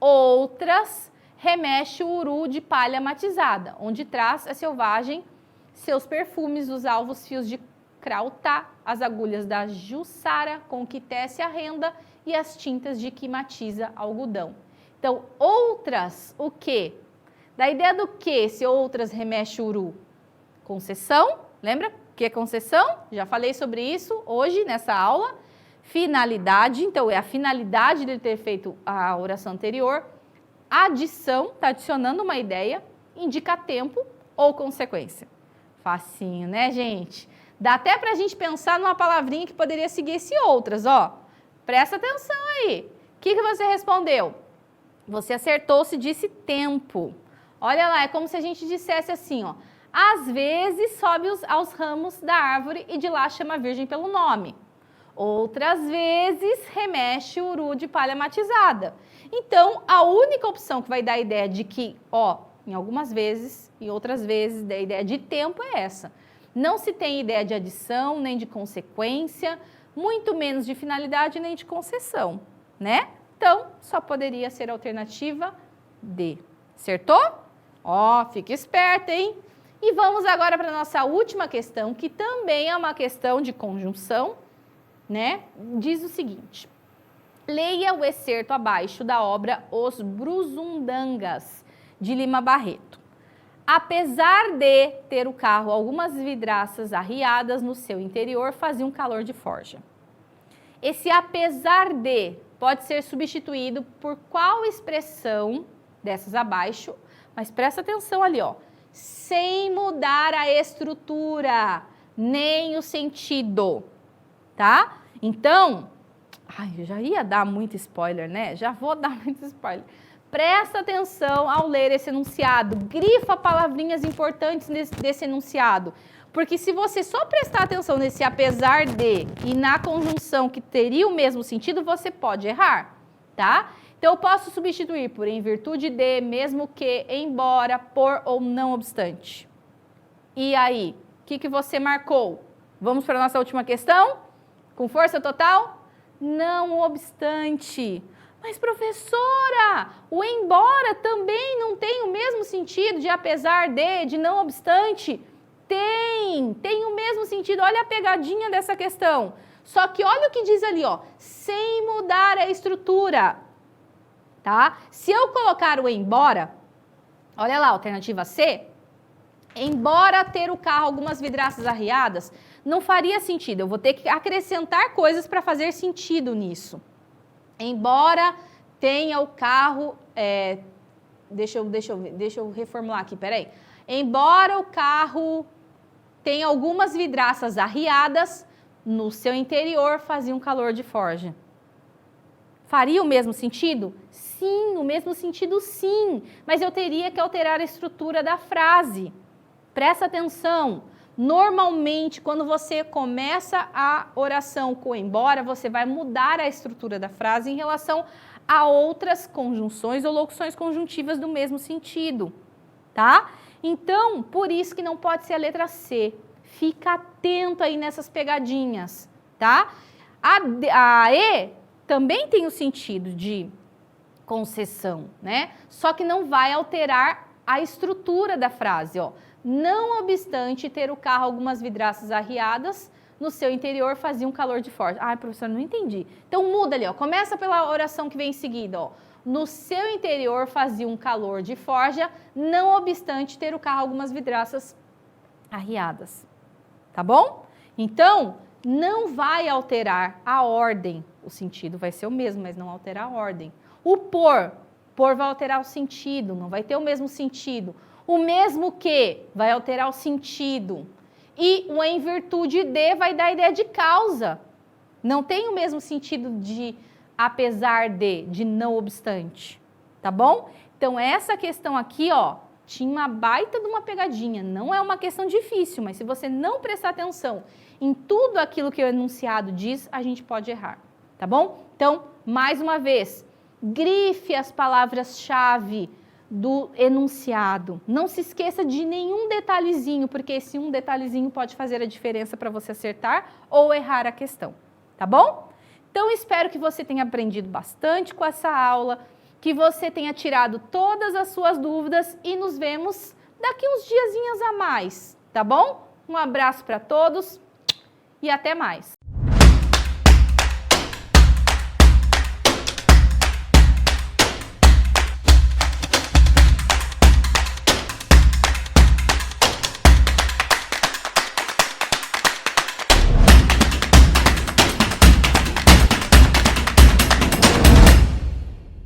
Outras remexe o uru de palha matizada, onde traz a selvagem seus perfumes, os alvos fios de crautá, as agulhas da jussara com que tece a renda e as tintas de que matiza algodão. Então, outras, o quê? Da ideia do que se outras remexe o uru? Concessão, lembra o que é concessão? Já falei sobre isso hoje nessa aula. Finalidade, então é a finalidade de ele ter feito a oração anterior. Adição, está adicionando uma ideia, indica tempo ou consequência? Facinho, né, gente? Dá até pra gente pensar numa palavrinha que poderia seguir esse outras, ó. Presta atenção aí. O que você respondeu? Você acertou se disse tempo. Olha lá, é como se a gente dissesse assim, ó. Às vezes sobe aos ramos da árvore e de lá chama a virgem pelo nome. Outras vezes remexe o uru de palha matizada. Então, a única opção que vai dar a ideia de que, ó, em algumas vezes e outras vezes, a ideia de tempo é essa. Não se tem ideia de adição, nem de consequência, muito menos de finalidade, nem de concessão, né? Então, só poderia ser a alternativa D. Acertou? Ó, fica esperta, hein? E vamos agora para a nossa última questão, que também é uma questão de conjunção, né? Diz o seguinte: leia o excerto abaixo da obra Os Brusundangas, de Lima Barreto. Apesar de ter o carro algumas vidraças arriadas no seu interior, fazia um calor de forja. Esse apesar de pode ser substituído por qual expressão dessas abaixo? Mas presta atenção ali, ó. Sem mudar a estrutura, nem o sentido, tá? Então, eu já ia dar muito spoiler, né? Já vou dar muito spoiler. Presta atenção ao ler esse enunciado, grifa palavrinhas importantes desse enunciado, porque se você só prestar atenção nesse apesar de e na conjunção que teria o mesmo sentido, você pode errar, tá? Então, eu posso substituir por em virtude de, mesmo que, embora, por ou não obstante. E aí, o que você marcou? Vamos para a nossa última questão? Com força total? Não obstante. Mas, professora, o embora também não tem o mesmo sentido de apesar de não obstante? Tem o mesmo sentido. Olha a pegadinha dessa questão. Só que olha o que diz ali, ó, sem mudar a estrutura. Tá? Se eu colocar o embora, olha lá, alternativa C, embora ter o carro algumas vidraças arriadas, não faria sentido. Eu vou ter que acrescentar coisas para fazer sentido nisso. Embora tenha o carro, deixa eu reformular aqui, peraí. Embora o carro tenha algumas vidraças arriadas, no seu interior fazia um calor de forja. Faria o mesmo sentido? Sim, o mesmo sentido sim, mas eu teria que alterar a estrutura da frase. Presta atenção, normalmente quando você começa a oração com embora, você vai mudar a estrutura da frase em relação a outras conjunções ou locuções conjuntivas do mesmo sentido, tá? Então, por isso que não pode ser a letra C. Fica atento aí nessas pegadinhas, tá? A E também tem o sentido de concessão, né? Só que não vai alterar a estrutura da frase, ó. Não obstante ter o carro algumas vidraças arriadas, no seu interior fazia um calor de forja. Ai, professora, não entendi. Então muda ali, ó. Começa pela oração que vem em seguida, ó. No seu interior fazia um calor de forja, não obstante ter o carro algumas vidraças arriadas. Tá bom? Então, não vai alterar a ordem. O sentido vai ser o mesmo, mas não alterar a ordem. O por vai alterar o sentido, não vai ter o mesmo sentido. O mesmo que vai alterar o sentido. E o em virtude de vai dar a ideia de causa. Não tem o mesmo sentido de apesar de não obstante. Tá bom? Então, essa questão aqui, ó, tinha uma baita de uma pegadinha. Não é uma questão difícil, mas se você não prestar atenção em tudo aquilo que o enunciado diz, a gente pode errar. Tá bom? Então, mais uma vez, grife as palavras-chave do enunciado. Não se esqueça de nenhum detalhezinho, porque esse um detalhezinho pode fazer a diferença para você acertar ou errar a questão. Tá bom? Então, espero que você tenha aprendido bastante com essa aula, que você tenha tirado todas as suas dúvidas e nos vemos daqui uns diazinhos a mais, tá bom? Um abraço para todos e até mais!